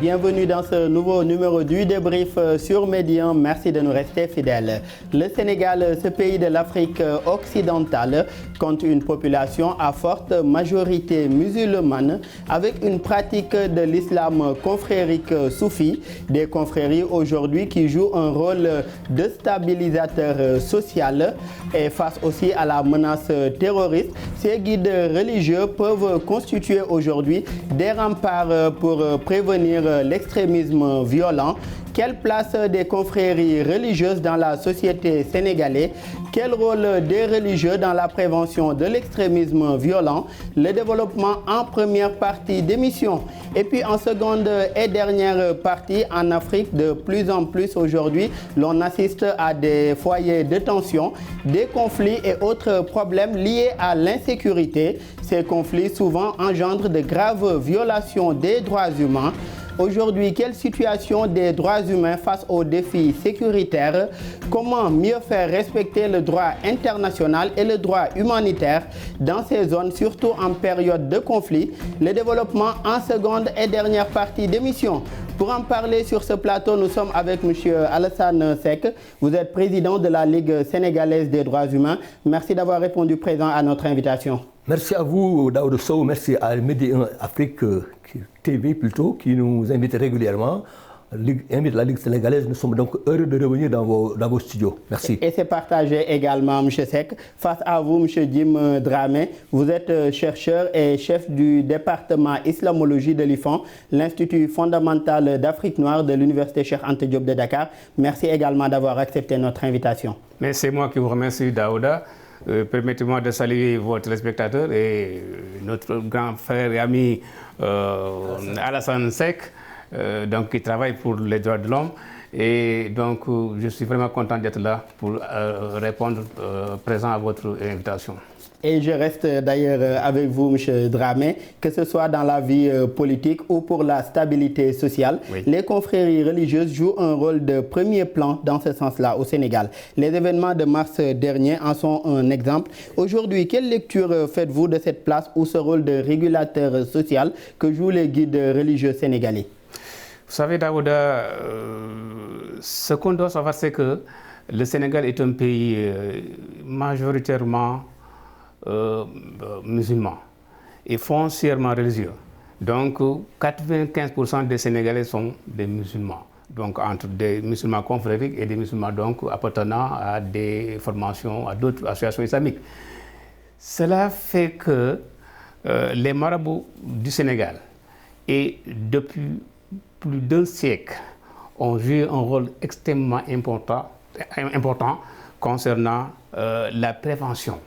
bienvenue dans ce nouveau numéro du débrief sur Média 1. Merci de nous rester fidèles. Le Sénégal, ce pays de l'Afrique occidentale, compte une population à forte majorité musulmane avec une pratique de l'islam confrérique soufi, des confréries aujourd'hui qui jouent un rôle de stabilisateur social et face aussi à la menace terroriste. Ces guides religieux peuvent constituer aujourd'hui des remparts pour prévenir l'extrémisme violent. Quelle place des confréries religieuses dans la société sénégalaise? Quel rôle des religieux dans la prévention de l'extrémisme violent? Le développement en première partie d'émission. Et puis en seconde et dernière partie, en Afrique, de plus en plus aujourd'hui, l'on assiste à des foyers de tension, des conflits et autres problèmes liés à l'insécurité. Ces conflits souvent engendrent de graves violations des droits humains. Aujourd'hui, quelle situation des droits humains face aux défis sécuritaires? Comment mieux faire respecter le droit international et le droit humanitaire dans ces zones, surtout en période de conflit? Le développement en seconde et dernière partie d'émission. Pour en parler sur ce plateau, nous sommes avec M. Alassane Seck. Vous êtes président de la Ligue sénégalaise des droits humains. Merci d'avoir répondu présent à notre invitation. Merci à vous, Daoud Sow. Merci à Média 1 Afrique TV plutôt, qui nous invite régulièrement. Invite la Ligue sénégalaise. Nous sommes donc heureux de revenir dans vos studios. Merci. Et c'est partagé également, M. Seck. Face à vous, M. Jim Dramé, vous êtes chercheur et chef du département islamologie de l'IFAN, l'Institut fondamental d'Afrique noire de l'Université Cheikh Anta Diop de Dakar. Merci également d'avoir accepté notre invitation. Mais c'est moi qui vous remercie, Daouda. Permettez-moi de saluer vos téléspectateurs et notre grand frère et ami Alassane Seck, donc, qui travaille pour les droits de l'homme. Et donc, je suis vraiment content d'être là pour répondre présent à votre invitation. Et je reste d'ailleurs avec vous, M. Dramé, que ce soit dans la vie politique ou pour la stabilité sociale. Oui. Les confréries religieuses jouent un rôle de premier plan dans ce sens-là au Sénégal. Les événements de mars dernier en sont un exemple. Aujourd'hui, quelle lecture faites-vous de cette place ou ce rôle de régulateur social que jouent les guides religieux sénégalais? Vous savez, Daouda, ce qu'on doit savoir, c'est que le Sénégal est un pays majoritairement musulmans et foncièrement religieux. Donc 95% des Sénégalais sont des musulmans. Donc entre des musulmans confrériques et des musulmans donc appartenant à des formations, à d'autres associations islamiques. Cela fait que les marabouts du Sénégal, et depuis plus d'un siècle, ont joué un rôle extrêmement important concernant la prévention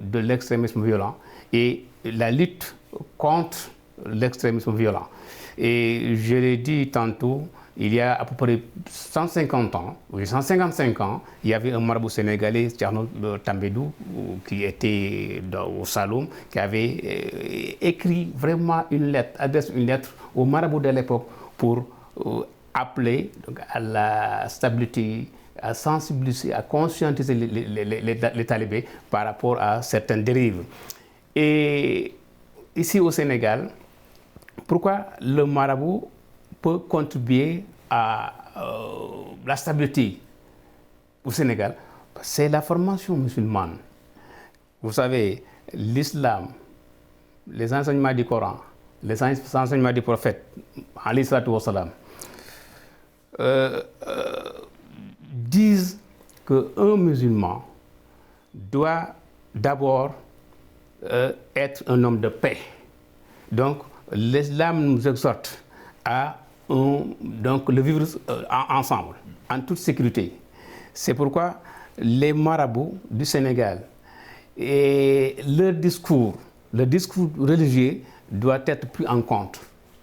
de l'extrémisme violent et la lutte contre l'extrémisme violent. Et je l'ai dit tantôt, il y a à peu près 150 ans, ou 155 ans, il y avait un marabout sénégalais, Thierno Tambédou, qui était au Saloum, qui avait écrit vraiment une lettre, adresse une lettre au marabout de l'époque pour appeler donc, à la stabilité, à sensibiliser, à conscientiser les talibés par rapport à certaines dérives. Et ici au Sénégal, pourquoi le marabout peut contribuer à la stabilité au Sénégal? C'est la formation musulmane. Vous savez, l'islam, les enseignements du Coran, les enseignements du prophète, alayhi salatu wa salam, disent qu'un musulman doit d'abord être un homme de paix. Donc, l'islam nous exhorte à donc, le vivre ensemble, en toute sécurité. C'est pourquoi les marabouts du Sénégal et leur discours religieux doit être pris en compte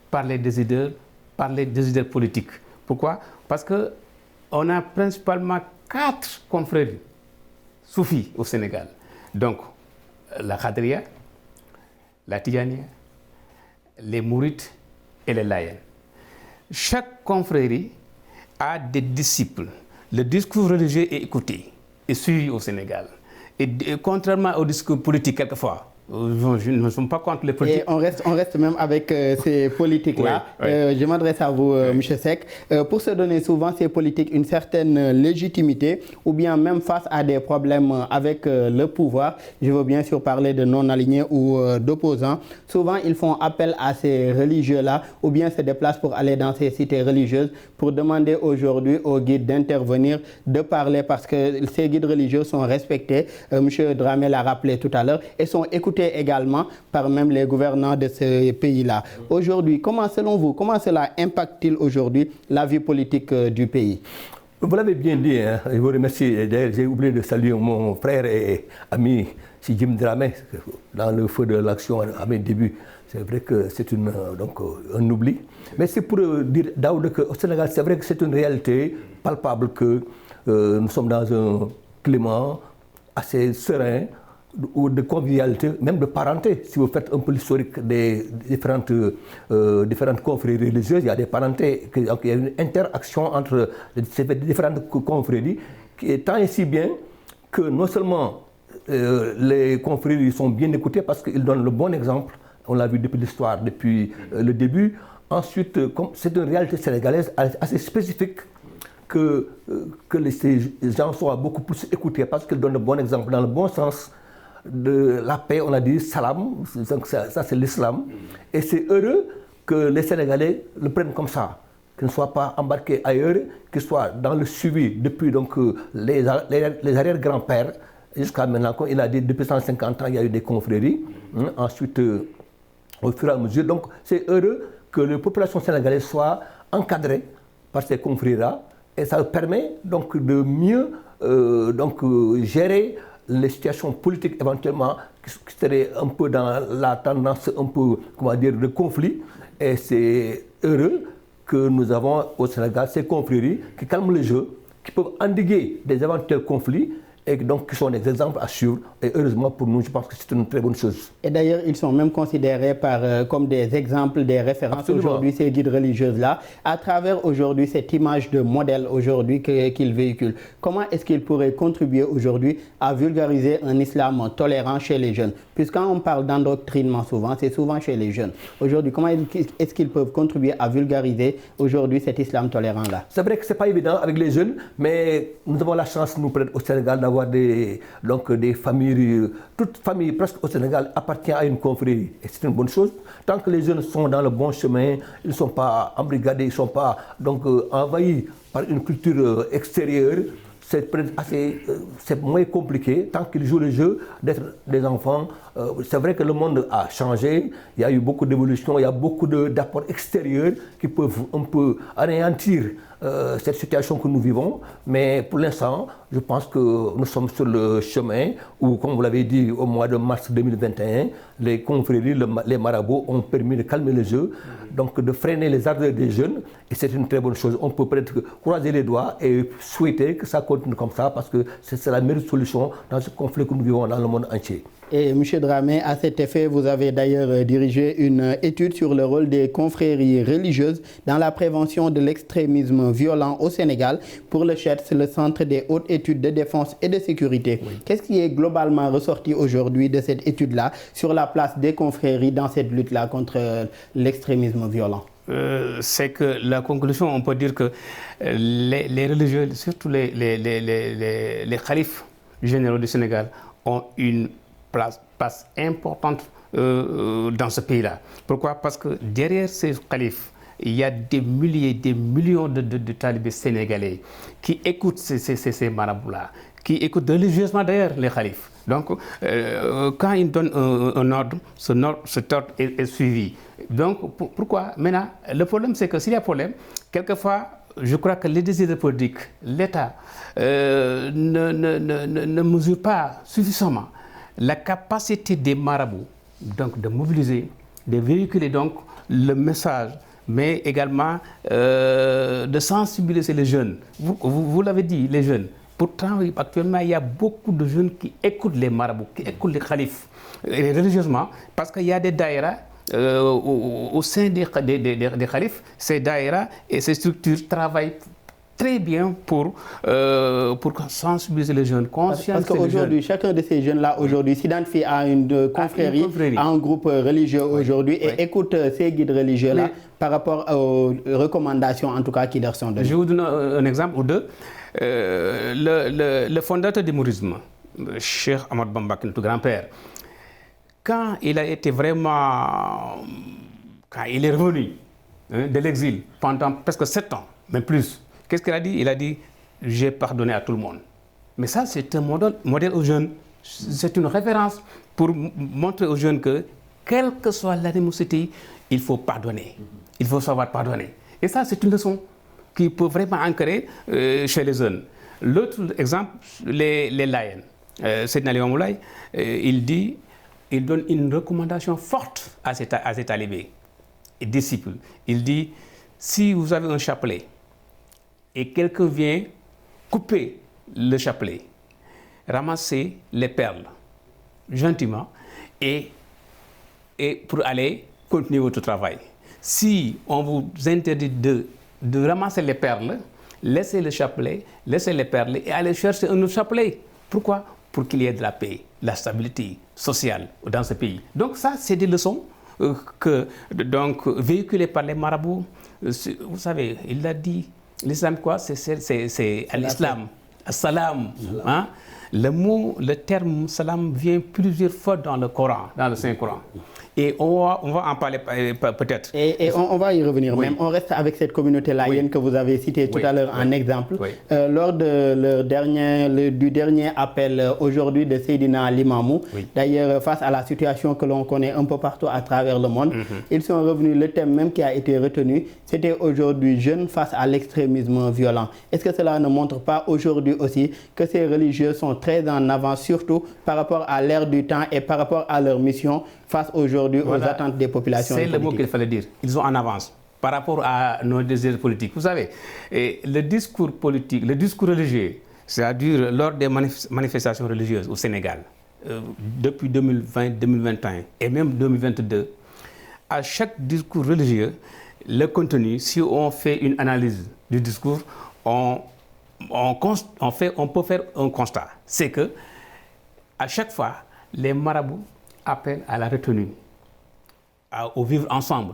par les décideurs politiques. Pourquoi? Parce que on a principalement 4 confréries soufis au Sénégal. Donc, la Khadria, la Tijania, les Mourides et les Layènes. Chaque confrérie a des disciples. Le discours religieux est écouté et suivi au Sénégal. Et contrairement au discours politique, quelquefois, je ne suis pas contre les politiques. Et on reste même avec ces politiques-là. Oui, oui. Je m'adresse à vous, M. Seck. Pour se donner souvent ces politiques une certaine légitimité, ou bien même face à des problèmes avec le pouvoir, je veux bien sûr parler de non-alignés ou d'opposants, souvent ils font appel à ces religieux-là, ou bien se déplacent pour aller dans ces cités religieuses pour demander aujourd'hui aux guides d'intervenir, de parler, parce que ces guides religieux sont respectés, M. Dramé l'a rappelé tout à l'heure, et sont écoutés également par même les gouvernants de ces pays-là. Aujourd'hui, selon vous, comment cela impacte-t-il aujourd'hui la vie politique du pays? Vous l'avez bien dit, hein. Je vous remercie. D'ailleurs, j'ai oublié de saluer mon frère et ami Jim Dramé dans le feu de l'action à mes débuts. C'est vrai que c'est un oubli. Mais c'est pour dire, Daoud, qu'au Sénégal, c'est vrai que c'est une réalité palpable que nous sommes dans un climat assez serein, ou de convivialité, même de parenté. Si vous faites un peu l'historique des différentes confréries religieuses, il y a des parentés, donc il y a une interaction entre ces différentes confréries, qui est tant et si bien que non seulement les confréries sont bien écoutées parce qu'ils donnent le bon exemple, on l'a vu depuis l'histoire, depuis le début. Ensuite, comme c'est une réalité sénégalaise assez spécifique, que ces gens soient beaucoup plus écoutés parce qu'ils donnent le bon exemple, dans le bon sens de la paix. On a dit salam, donc ça c'est l'islam, et c'est heureux que les Sénégalais le prennent comme ça, qu'ils ne soient pas embarqués ailleurs, qu'ils soient dans le suivi depuis donc les arrière-grands-pères jusqu'à maintenant. Comme il a dit, depuis 150 ans il y a eu des confréries, ensuite au fur et à mesure, donc c'est heureux que les populations sénégalaises soient encadrées par ces confréries-là, et ça permet donc de mieux gérer les situations politiques éventuellement qui seraient un peu dans la tendance un peu, comment dire, de conflit. Et c'est heureux que nous avons au Sénégal ces confréries qui calment le jeu, qui peuvent endiguer des éventuels conflits, et donc qui sont des exemples à suivre. Et heureusement pour nous, je pense que c'est une très bonne chose. Et d'ailleurs, ils sont même considérés comme des exemples, des références aujourd'hui, ces guides religieuses-là, à travers aujourd'hui cette image de modèle aujourd'hui qu'ils véhiculent. Comment est-ce qu'ils pourraient contribuer aujourd'hui à vulgariser un islam tolérant chez les jeunes? Puisque quand on parle d'endoctrinement souvent, c'est souvent chez les jeunes. Aujourd'hui, comment est-ce qu'ils peuvent contribuer à vulgariser aujourd'hui cet islam tolérant-là? C'est vrai que ce n'est pas évident avec les jeunes, mais nous avons la chance, nous, au Sénégal, d'avoir des familles, toute famille presque au Sénégal appartient à une confrérie, et c'est une bonne chose. Tant que les jeunes sont dans le bon chemin, ils ne sont pas embrigadés, ils ne sont pas envahis par une culture extérieure, c'est moins compliqué tant qu'ils jouent le jeu d'être des enfants. C'est vrai que le monde a changé, il y a eu beaucoup d'évolutions, il y a beaucoup d'apports extérieurs qui peuvent un peu anéantir cette situation que nous vivons, mais pour l'instant, je pense que nous sommes sur le chemin où, comme vous l'avez dit, au mois de mars 2021, les confréries, les marabouts ont permis de calmer le jeu, donc de freiner les ardeurs des jeunes, et c'est une très bonne chose. On peut peut-être croiser les doigts et souhaiter que ça continue comme ça, parce que c'est la meilleure solution dans ce conflit que nous vivons dans le monde entier. Et M. Dramé, à cet effet, vous avez d'ailleurs dirigé une étude sur le rôle des confréries religieuses dans la prévention de l'extrémisme violent au Sénégal pour le CHEDS, le Centre des hautes études de défense et de sécurité. Oui. Qu'est-ce qui est globalement ressorti aujourd'hui de cette étude-là sur la place des confréries dans cette lutte-là contre l'extrémisme violent? C'est que la conclusion, on peut dire que les religieux, surtout les khalifes généraux du Sénégal, ont une place importante dans ce pays-là. Pourquoi? Parce que derrière ces khalifes, il y a des milliers, des millions de talibés sénégalais qui écoutent ces marabouts-là, qui écoutent religieusement d'ailleurs les khalifes. Donc, quand ils donnent un ordre, cet ordre est suivi. Donc, pourquoi? Maintenant, le problème, c'est que s'il y a problème, quelquefois, je crois que les décisions politiques, l'État ne mesure pas suffisamment la capacité des marabouts donc, de mobiliser, de véhiculer donc, le message, mais également de sensibiliser les jeunes. Vous l'avez dit, les jeunes. Pourtant, actuellement, il y a beaucoup de jeunes qui écoutent les marabouts, qui écoutent les khalifes religieusement, parce qu'il y a des daïras au sein des khalifes. Ces daïras et ces structures travaillent très bien pour sensibiliser les jeunes, conscientiser parce qu'aujourd'hui, chacun de ces jeunes-là aujourd'hui s'identifie à une confrérie, à un groupe religieux aujourd'hui et écoute ces guides religieux-là par rapport aux recommandations en tout cas qui leur sont données. Je vous donne un exemple ou deux. Le fondateur du mouridisme, Cheikh Ahmad Bamba, notre grand-père, quand il a été vraiment... Quand il est revenu de l'exil pendant presque 7 ans, même plus, qu'est-ce qu'il a dit? Il a dit « j'ai pardonné à tout le monde ». Mais ça, c'est un modèle aux jeunes. C'est une référence pour montrer aux jeunes que, quelle que soit l'animosité, il faut pardonner. Il faut savoir pardonner. Et ça, c'est une leçon qui peut vraiment ancrer chez les jeunes. L'autre exemple, les Layènes. Seydina Limamou Laye, il donne une recommandation forte à ses talibés et disciples. Il dit, si vous avez un chapelet et quelqu'un vient couper le chapelet, ramassez les perles gentiment et pour aller continuer votre travail. Si on vous interdit de ramasser les perles, laissez le chapelet, laissez les perles et allez chercher un autre chapelet. Pourquoi? Pour qu'il y ait de la paix, de la stabilité sociale dans ce pays. Donc ça, c'est des leçons véhiculées par les marabouts. Vous savez, il a dit, l'islam quoi? C'est à l'islam, salam. Hein? Le terme salam vient plusieurs fois dans le Coran, dans le Saint-Coran. Et on va en parler peut-être. Et on va y revenir même. On reste avec cette communauté laïenne que vous avez citée tout à l'heure en exemple. Lors de du dernier appel aujourd'hui de Seydina Limamou, d'ailleurs face à la situation que l'on connaît un peu partout à travers le monde, ils sont revenus, le thème même qui a été retenu, c'était aujourd'hui jeunes face à l'extrémisme violent. Est-ce que cela ne montre pas aujourd'hui aussi que ces religieux sont très en avance, surtout par rapport à l'ère du temps et par rapport à leur mission face aujourd'hui aux attentes des populations? C'est le mot qu'il fallait dire. Ils sont en avance par rapport à nos désirs politiques. Vous savez, le discours politique, le discours religieux, c'est-à-dire lors des manifestations religieuses au Sénégal, depuis 2020, 2021 et même 2022, à chaque discours religieux, le contenu, si on fait une analyse du discours, on peut faire un constat. C'est que à chaque fois, les marabouts appellent à la retenue, au vivre ensemble,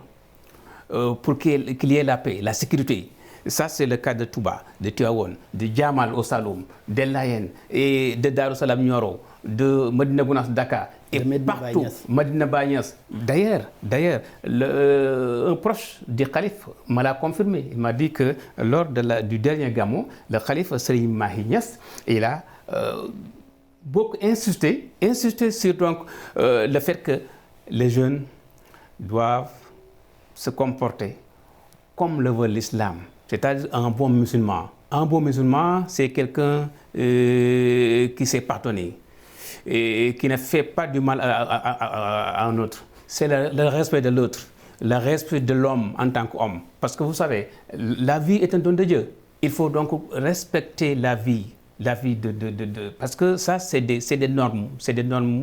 pour qu'il y ait la paix, la sécurité. Ça, c'est le cas de Touba, de Tivaouane, de Djamal au Saloum, de Layène, et de Darussalam Nioro, de Medina Gounass Dakar, et partout, Medina Bagnès. D'ailleurs, un proche du calife me l'a confirmé. Il m'a dit que lors du dernier Gamou, le calife Serigne Mahi Niass, il a beaucoup insisté sur le fait que les jeunes doivent se comporter comme le veut l'islam, c'est-à-dire un bon musulman. Un bon musulman, c'est quelqu'un qui sait pardonner et qui ne fait pas du mal à un autre. C'est le respect de l'autre, le respect de l'homme en tant qu'homme. Parce que vous savez, la vie est un don de Dieu. Il faut donc respecter la vie parce que ça c'est des normes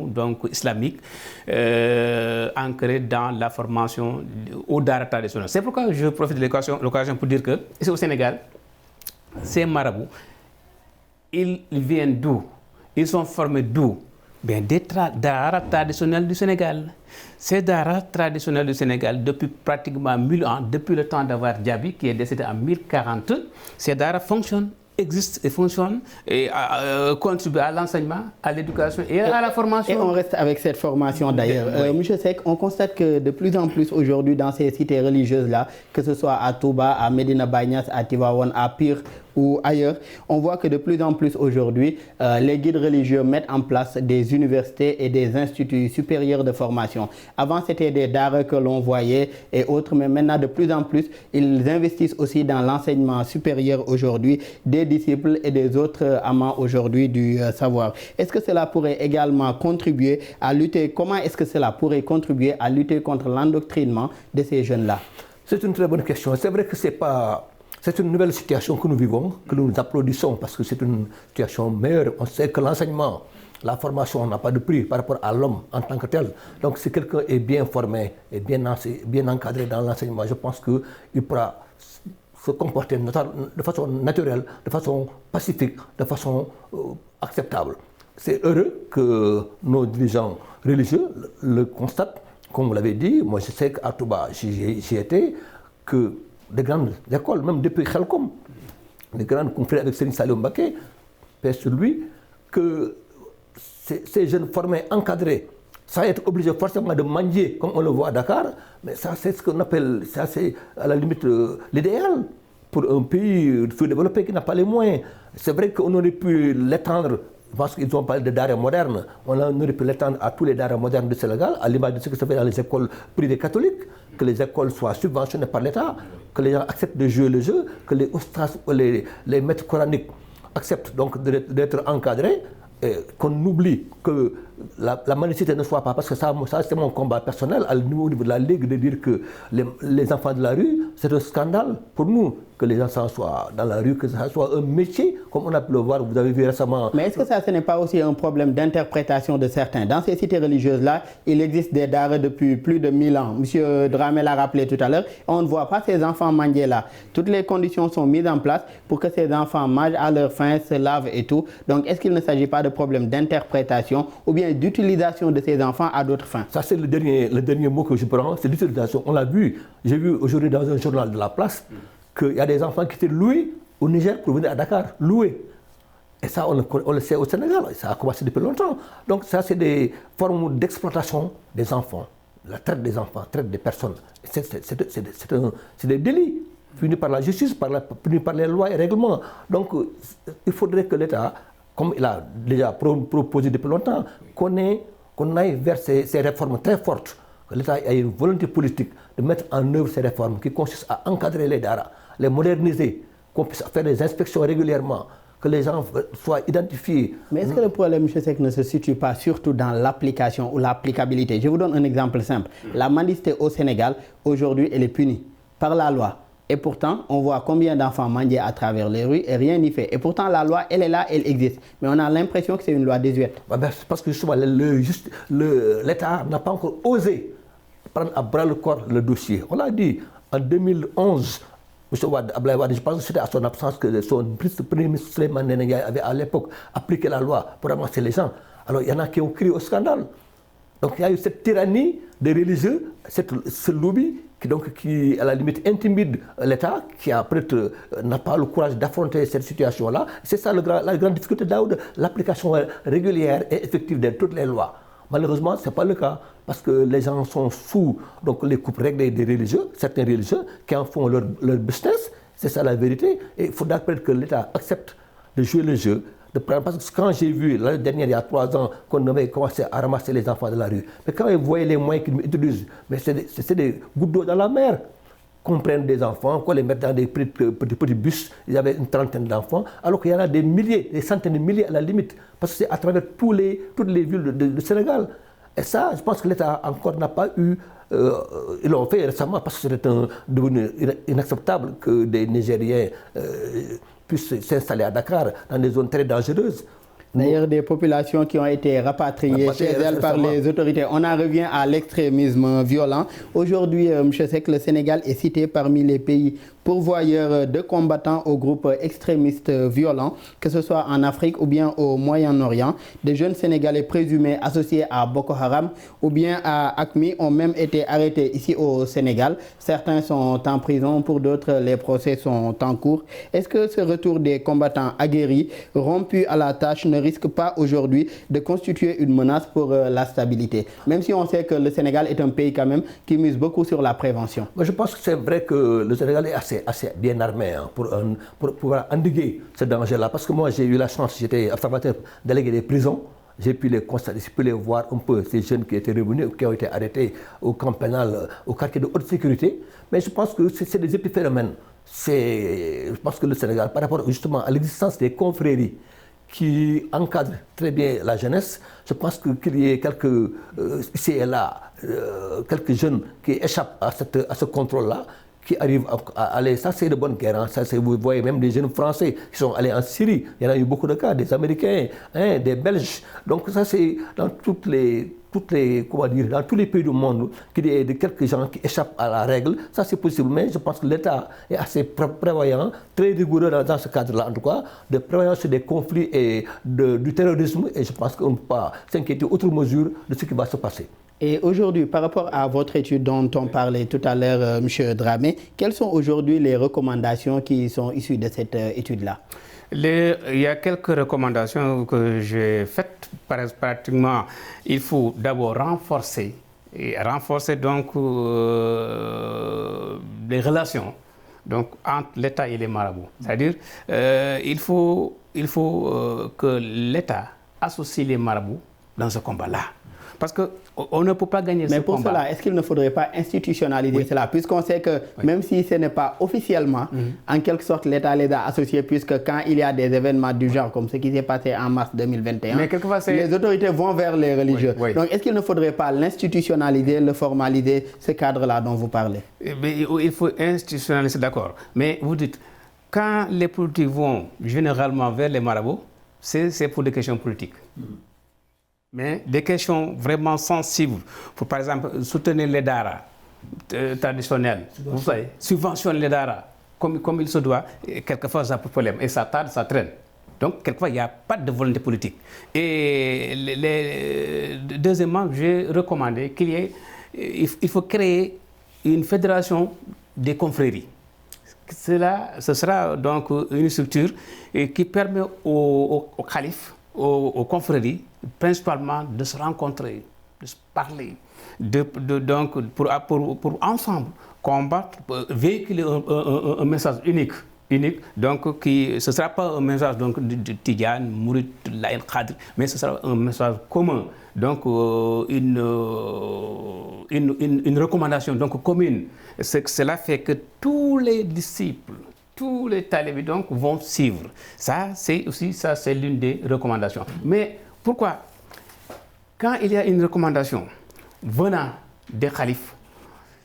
donc islamiques ancrées dans la formation au Dara traditionnel. C'est pourquoi je profite de l'occasion pour dire que ici au Sénégal, ces marabouts, ils viennent d'où? Ils sont formés d'où? Bien, des Dara traditionnels du Sénégal. Ces Dara traditionnels du Sénégal, depuis pratiquement 1000 ans, depuis le temps d'Awar Diaby qui est décédé en 1040, ces Dara fonctionnent, existe et fonctionne et contribue à l'enseignement, à l'éducation et à la formation. Et on reste avec cette formation d'ailleurs. Monsieur Seck, on constate que de plus en plus aujourd'hui dans ces cités religieuses-là, que ce soit à Touba, à Medina Bagnès, à Tivaouane, à Pire ou ailleurs, on voit que de plus en plus aujourd'hui, les guides religieux mettent en place des universités et des instituts supérieurs de formation. Avant, c'était des daara que l'on voyait et autres, mais maintenant, de plus en plus, ils investissent aussi dans l'enseignement supérieur aujourd'hui des disciples et des autres amants aujourd'hui du savoir. Est-ce que cela pourrait également contribuer à lutter, comment est-ce que cela pourrait contribuer à lutter contre l'endoctrinement de ces jeunes-là? C'est une très bonne question. C'est vrai que c'est une nouvelle situation que nous vivons, que nous applaudissons parce que c'est une situation meilleure. On sait que l'enseignement, la formation n'a pas de prix par rapport à l'homme en tant que tel. Donc si quelqu'un est bien formé et bien encadré dans l'enseignement, je pense qu'il pourra se comporter de façon naturelle, de façon pacifique, de façon acceptable. C'est heureux que nos dirigeants religieux le constatent. Comme vous l'avez dit, moi je sais qu'à Touba, j'y étais, que des grandes écoles, même depuis Khelkom, les grandes confrères avec Serigne Saliou Mbacké, paix sur lui, que ces jeunes formés, encadrés, sans être obligés forcément de mendier comme on le voit à Dakar, mais ça c'est ce qu'on appelle, ça c'est à la limite l'idéal pour un pays sous-développé qui n'a pas les moyens. C'est vrai qu'on aurait pu l'étendre, parce qu'ils ont parlé de daara moderne, on aurait pu l'étendre à tous les daara modernes du Sénégal, à l'image de ce que ça fait dans les écoles privées catholiques, que les écoles soient subventionnées par l'État, que les gens acceptent de jouer le jeu, que les oustaz, les maîtres coraniques acceptent donc d'être encadrés, et qu'on oublie que la mendicité ne soit pas, parce que ça c'est mon combat personnel au niveau de la Ligue, de dire que les enfants de la rue, c'est un scandale pour nous que les enfants soient dans la rue, que ça soit un métier, comme on a pu le voir, vous avez vu récemment. Mais est-ce que ça, ce n'est pas aussi un problème d'interprétation de certains? Dans ces cités religieuses-là, il existe des daara depuis plus de 1000 ans. Monsieur Dramé l'a rappelé tout à l'heure, on ne voit pas ces enfants mendier là. Toutes les conditions sont mises en place pour que ces enfants mangent à leur faim, se lavent et tout. Donc est-ce qu'il ne s'agit pas de problème d'interprétation ou bien d'utilisation de ces enfants à d'autres fins? Ça c'est le dernier mot que je prends, c'est l'utilisation. On l'a vu, j'ai vu aujourd'hui dans un journal de La Place, qu'il y a des enfants qui étaient loués au Niger pour venir à Dakar, loués. Et ça, on le sait au Sénégal, ça a commencé depuis longtemps. Donc ça, c'est des formes d'exploitation des enfants, la traite des enfants, traite des personnes. C'est des délits, punis par la justice, punis par les lois et règlements. Donc il faudrait que l'État, comme il a déjà proposé depuis longtemps, qu'on aille vers ces réformes très fortes, que l'État ait une volonté politique de mettre en œuvre ces réformes qui consistent à encadrer les daara, les moderniser, qu'on puisse faire des inspections régulièrement, que les gens soient identifiés. Mais est-ce que le problème, M. Seck, ne se situe pas surtout dans l'application ou l'applicabilité? Je vous donne un exemple simple. La mendicité au Sénégal, aujourd'hui, elle est punie par la loi. Et pourtant, on voit combien d'enfants mendient à travers les rues et rien n'y fait. Et pourtant, la loi, elle est là, elle existe. Mais on a l'impression que c'est une loi désuète. Parce que justement, l'État n'a pas encore osé prendre à bras le corps le dossier. On l'a dit, en 2011, M. Abdoulaye Wade, je pense que c'était à son absence que son premier ministre Souleymane Ndéné Ndiaye avait à l'époque appliqué la loi pour ramasser les gens. Alors il y en a qui ont crié au scandale. Donc il y a eu cette tyrannie des religieux, ce lobby qui à la limite intimide l'État, qui peut-être n'a pas le courage d'affronter cette situation-là. C'est ça la grande difficulté de l'application régulière et effective de toutes les lois. Malheureusement, ce n'est pas le cas, parce que les gens sont sous les coupes réglées des religieux, certains religieux, qui en font leur business, c'est ça la vérité, et il faudra peut-être que l'État accepte de jouer le jeu, de prendre, parce que quand j'ai vu l'année dernière, il y a 3 ans, qu'on avait commencé à ramasser les enfants de la rue, mais quand ils voyaient les moyens qu'ils utilisent, mais c'est des gouttes d'eau dans la mer. Qu'on prenne des enfants, qu'on les mette dans des petits bus, il y avait une trentaine d'enfants, alors qu'il y en a des milliers, des centaines de milliers à la limite, parce que c'est à travers toutes les villes du Sénégal. Et ça, je pense que l'État encore n'a pas eu, ils l'ont fait récemment parce que c'était devenu inacceptable que des Nigériens puissent s'installer à Dakar dans des zones très dangereuses. D'ailleurs, des populations qui ont été rapatriées chez elles par les autorités. On en revient à l'extrémisme violent. Aujourd'hui, M. Seck, le Sénégal est cité parmi les pays pourvoyeurs de combattants aux groupes extrémistes violents, que ce soit en Afrique ou bien au Moyen-Orient. Des jeunes Sénégalais présumés associés à Boko Haram ou bien à AQMI ont même été arrêtés ici au Sénégal. Certains sont en prison, pour d'autres, les procès sont en cours. Est-ce que ce retour des combattants aguerris, rompus à la tâche, ne risque pas aujourd'hui de constituer une menace pour la stabilité, même si on sait que le Sénégal est un pays quand même qui mise beaucoup sur la prévention? Moi, je pense que c'est vrai que le Sénégal est assez bien armé pour pouvoir endiguer ce danger-là, parce que moi j'ai eu la chance, j'étais observateur délégué des prisons, j'ai pu les constater, j'ai pu les voir un peu, ces jeunes qui étaient revenus, qui ont été arrêtés au camp pénal, au quartier de haute sécurité, mais je pense que c'est des épiphénomènes. Je pense que le Sénégal, par rapport justement à l'existence des confréries qui encadrent très bien la jeunesse, je pense qu'il y ait ici et là, quelques jeunes qui échappent à ce contrôle-là, qui arrivent à aller, ça c'est de bonne guerre, hein. Ça, vous voyez même des jeunes Français qui sont allés en Syrie, il y en a eu beaucoup de cas, des Américains, hein, des Belges, donc ça c'est dans comment dire, dans tous les pays du monde, qu'il y ait de quelques gens qui échappent à la règle, ça c'est possible, mais je pense que l'État est assez prévoyant, très rigoureux dans ce cadre-là en tout cas, de prévoyance des conflits et du terrorisme, et je pense qu'on ne peut pas s'inquiéter outre mesure de ce qui va se passer. Et aujourd'hui, par rapport à votre étude dont on parlait tout à l'heure, M. Dramé, quelles sont aujourd'hui les recommandations qui sont issues de cette étude-là? Il y a quelques recommandations que j'ai faites. Pratiquement, il faut d'abord renforcer donc les relations donc, entre l'État et les marabouts. C'est-à-dire, il faut que l'État associe les marabouts dans ce combat-là. Parce qu'on ne peut pas gagner ce combat. Mais pour cela, est-ce qu'il ne faudrait pas institutionnaliser cela? Puisqu'on sait que même si ce n'est pas officiellement, en quelque sorte, l'État les a associés, puisque quand il y a des événements du genre, comme ce qui s'est passé en mars 2021, les autorités vont vers les religieux. Donc, est-ce qu'il ne faudrait pas l'institutionnaliser, le formaliser, ce cadre-là dont vous parlez? Mais il faut institutionnaliser, d'accord. Mais vous dites, quand les politiques vont généralement vers les marabouts, c'est pour des questions politiques. Mais des questions vraiment sensibles, pour par exemple soutenir les daras traditionnels, vous savez, subventionner les daras comme il se doit, quelquefois ça pose problème et ça tarde, ça traîne. Donc quelquefois il n'y a pas de volonté politique. Et deuxièmement, j'ai recommandé il faut créer une fédération des confréries. Ce sera donc une structure qui permet aux califes, aux confréries, principalement de se rencontrer, de se parler, donc pour ensemble combattre, véhiculer un message unique. Donc ce ne sera pas un message donc, de Tidjane, Mouride, Laïn Khadr, mais ce sera un message commun. Donc une recommandation donc, commune. Cela fait que tous les disciples, tous les talibés donc, vont suivre. Ça, c'est l'une des recommandations. Mais pourquoi? Quand il y a une recommandation venant des khalifes,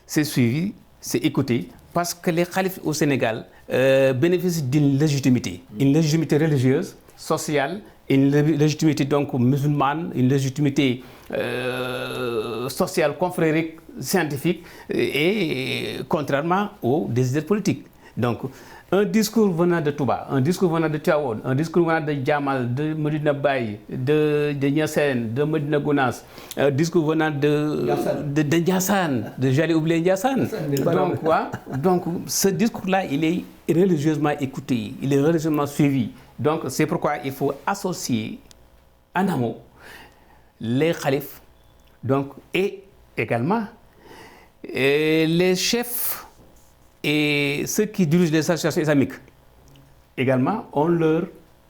c'est suivi, c'est écouté, parce que les khalifes au Sénégal bénéficient d'une légitimité. Une légitimité religieuse, sociale, une légitimité donc musulmane, une légitimité sociale, confrérique, scientifique, et contrairement aux décideurs politiques. Donc, un discours venant de Touba, un discours venant de Tivaouane, un discours venant de Djamal, de Medina Baye, de Niassène, de Medina Gounass, un discours venant de Ndiassane, j'allais oublier Ndiassane. Donc, ce discours-là, il est religieusement écouté, il est religieusement suivi. Donc, c'est pourquoi il faut associer en amont les khalifes, donc, et également les chefs et ceux qui dirigent les associations islamiques également ont leur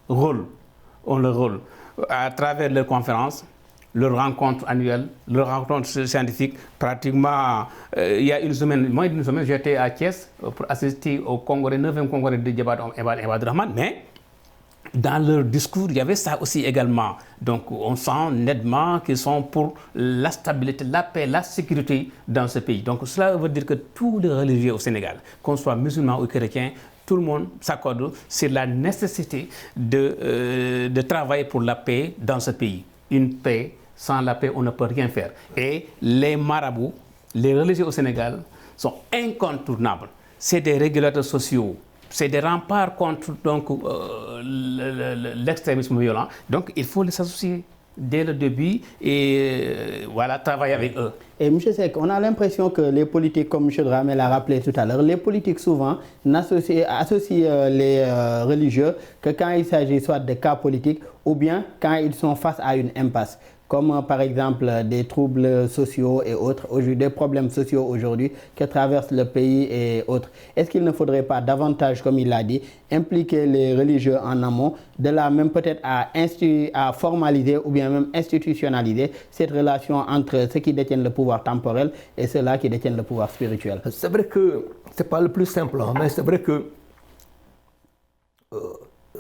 rôle à travers leurs conférences, leurs rencontres annuelles, leurs rencontres scientifiques. Pratiquement, il y a moins d'une semaine, j'étais à Thiès pour assister au congrès, 9e congrès de Djabad Ebad Rahman, mais dans leur discours, il y avait ça aussi également. Donc, on sent nettement qu'ils sont pour la stabilité, la paix, la sécurité dans ce pays. Donc, cela veut dire que tous les religieux au Sénégal, qu'on soit musulmans ou chrétiens, tout le monde s'accorde sur la nécessité de travailler pour la paix dans ce pays. Une paix, sans la paix, on ne peut rien faire. Et les marabouts, les religieux au Sénégal, sont incontournables. C'est des régulateurs sociaux. C'est des remparts contre l'extrémisme violent. Donc, il faut les associer dès le début et travailler avec eux. Et M. Seck, on a l'impression que les politiques, comme M. Dramé l'a rappelé tout à l'heure, les politiques souvent associent les religieux que quand il s'agit soit de cas politiques ou bien quand ils sont face à une impasse. Comme par exemple des troubles sociaux et autres, des problèmes sociaux aujourd'hui que traverse le pays et autres. Est-ce qu'il ne faudrait pas davantage, comme il l'a dit, impliquer les religieux en amont, de là même peut-être à formaliser ou bien même institutionnaliser cette relation entre ceux qui détiennent le pouvoir temporel et ceux-là qui détiennent le pouvoir spirituel? C'est vrai que ce n'est pas le plus simple, mais c'est vrai que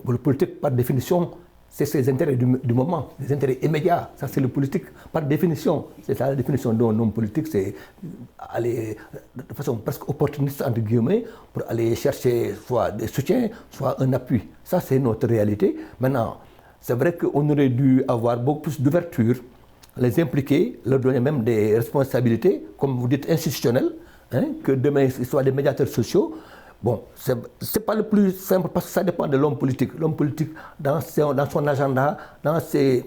le politique, par définition, c'est ses intérêts du moment, les intérêts immédiats. Ça, c'est le politique par définition. C'est ça la définition d'un homme politique, c'est aller de façon presque opportuniste, entre guillemets, pour aller chercher soit des soutiens, soit un appui. Ça, c'est notre réalité. Maintenant, c'est vrai qu'on aurait dû avoir beaucoup plus d'ouverture, les impliquer, leur donner même des responsabilités, comme vous dites, institutionnelles, que demain, ils soient des médiateurs sociaux. Bon, ce n'est pas le plus simple parce que ça dépend de l'homme politique. L'homme politique, dans son agenda, dans ses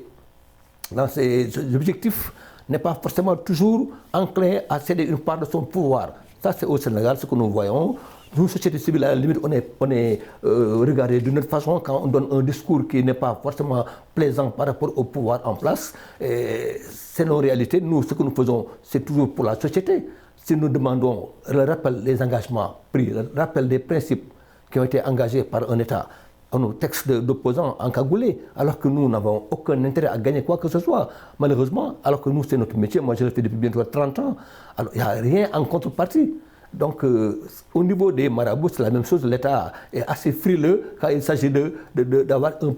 objectifs, n'est pas forcément toujours enclin à céder une part de son pouvoir. Ça, c'est au Sénégal ce que nous voyons. Nous, société civile, à la limite, on est regardé d'une autre façon quand on donne un discours qui n'est pas forcément plaisant par rapport au pouvoir en place. C'est nos réalités. Nous, ce que nous faisons, c'est toujours pour la société. Si nous demandons le rappel des engagements pris, le rappel des principes qui ont été engagés par un État, nos textes d'opposants encagoulés, alors que nous n'avons aucun intérêt à gagner quoi que ce soit, malheureusement, alors que nous, c'est notre métier, moi je le fais depuis bientôt 30 ans, alors il n'y a rien en contrepartie. Donc, au niveau des marabouts, c'est la même chose, l'État est assez frileux quand il s'agit d'avoir une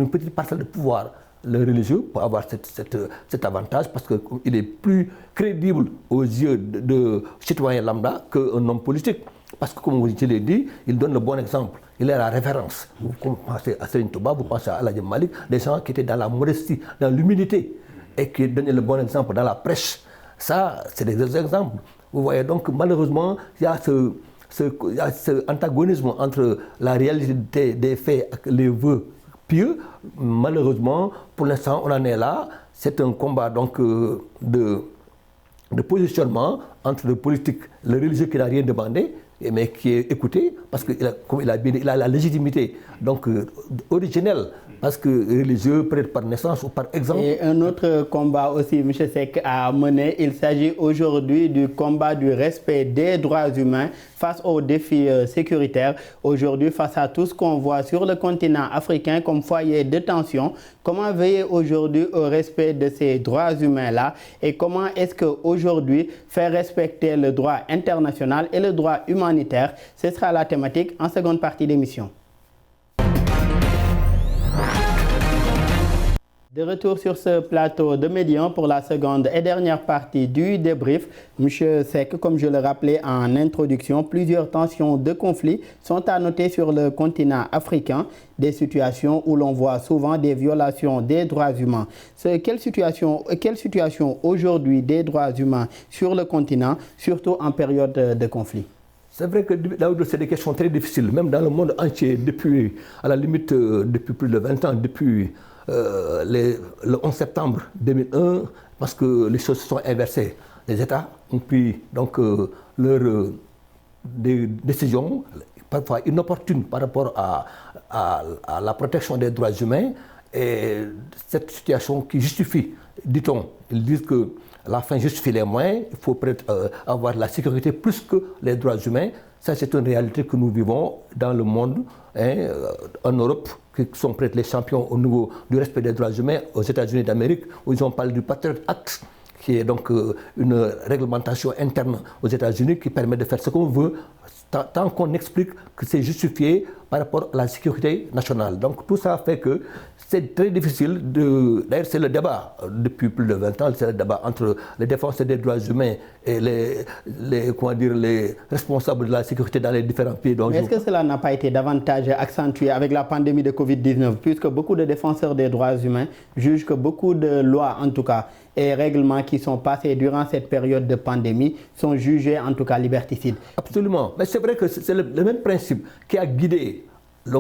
petite parcelle de pouvoir. Le religieux peut avoir cet avantage parce qu'il est plus crédible aux yeux de citoyens lambda qu'un homme politique. Parce que, comme je l'ai dit, il donne le bon exemple. Il est la référence. Vous pensez à Serigne Touba, vous pensez à Aladji Malik, des gens qui étaient dans la modestie, dans l'humilité, et qui donnaient le bon exemple dans la prêche. Ça, c'est des exemples. Vous voyez, donc, malheureusement, il y a ce antagonisme entre la réalité des faits et les vœux pieux. Malheureusement, pour l'instant, on en est là. C'est un combat donc de positionnement entre le politique, le religieux qui n'a rien demandé, mais qui est écouté, parce qu'il a la légitimité donc, originelle, parce que religieux, peut-être par naissance ou par exemple. Et un autre combat aussi, M. Seck, a mené, il s'agit aujourd'hui du combat du respect des droits humains face aux défis sécuritaires. Aujourd'hui, face à tout ce qu'on voit sur le continent africain comme foyer de tension, comment veiller aujourd'hui au respect de ces droits humains-là et comment est-ce qu'aujourd'hui faire respecter le droit international et le droit humanitaire? Ce sera la thématique en seconde partie d'émission. De retour sur ce plateau de Médian pour la seconde et dernière partie du débrief. Monsieur Seck, comme je le rappelais en introduction, plusieurs tensions de conflit sont à noter sur le continent africain, des situations où l'on voit souvent des violations des droits humains. Quelle situation aujourd'hui des droits humains sur le continent, surtout en période de conflit? C'est vrai que c'est des questions très difficiles, même dans le monde entier, depuis, à la limite, depuis plus de 20 ans, depuis le 11 septembre 2001, parce que les choses se sont inversées. Les États ont pris donc leurs décisions, parfois inopportunes par rapport à la protection des droits humains, et cette situation qui justifie, dit-on, ils disent que la fin justifie les moyens, il faut peut-être avoir la sécurité plus que les droits humains. Ça, c'est une réalité que nous vivons dans le monde, en Europe, qui sont peut-être les champions au niveau du respect des droits humains, aux États-Unis d'Amérique, où ils ont parlé du Patriot Act, qui est donc une réglementation interne aux États-Unis qui permet de faire ce qu'on veut, tant qu'on explique que c'est justifié par rapport à la sécurité nationale. Donc tout ça fait que c'est très difficile d'ailleurs c'est le débat depuis plus de 20 ans, c'est le débat entre les défenseurs des droits humains et les responsables de la sécurité dans les différents pays. Mais est-ce que cela n'a pas été davantage accentué avec la pandémie de Covid-19, puisque beaucoup de défenseurs des droits humains jugent que beaucoup de lois, en tout cas, et règlements qui sont passés durant cette période de pandémie sont jugés en tout cas liberticides? Absolument, mais c'est vrai que c'est le même principe qui a guidé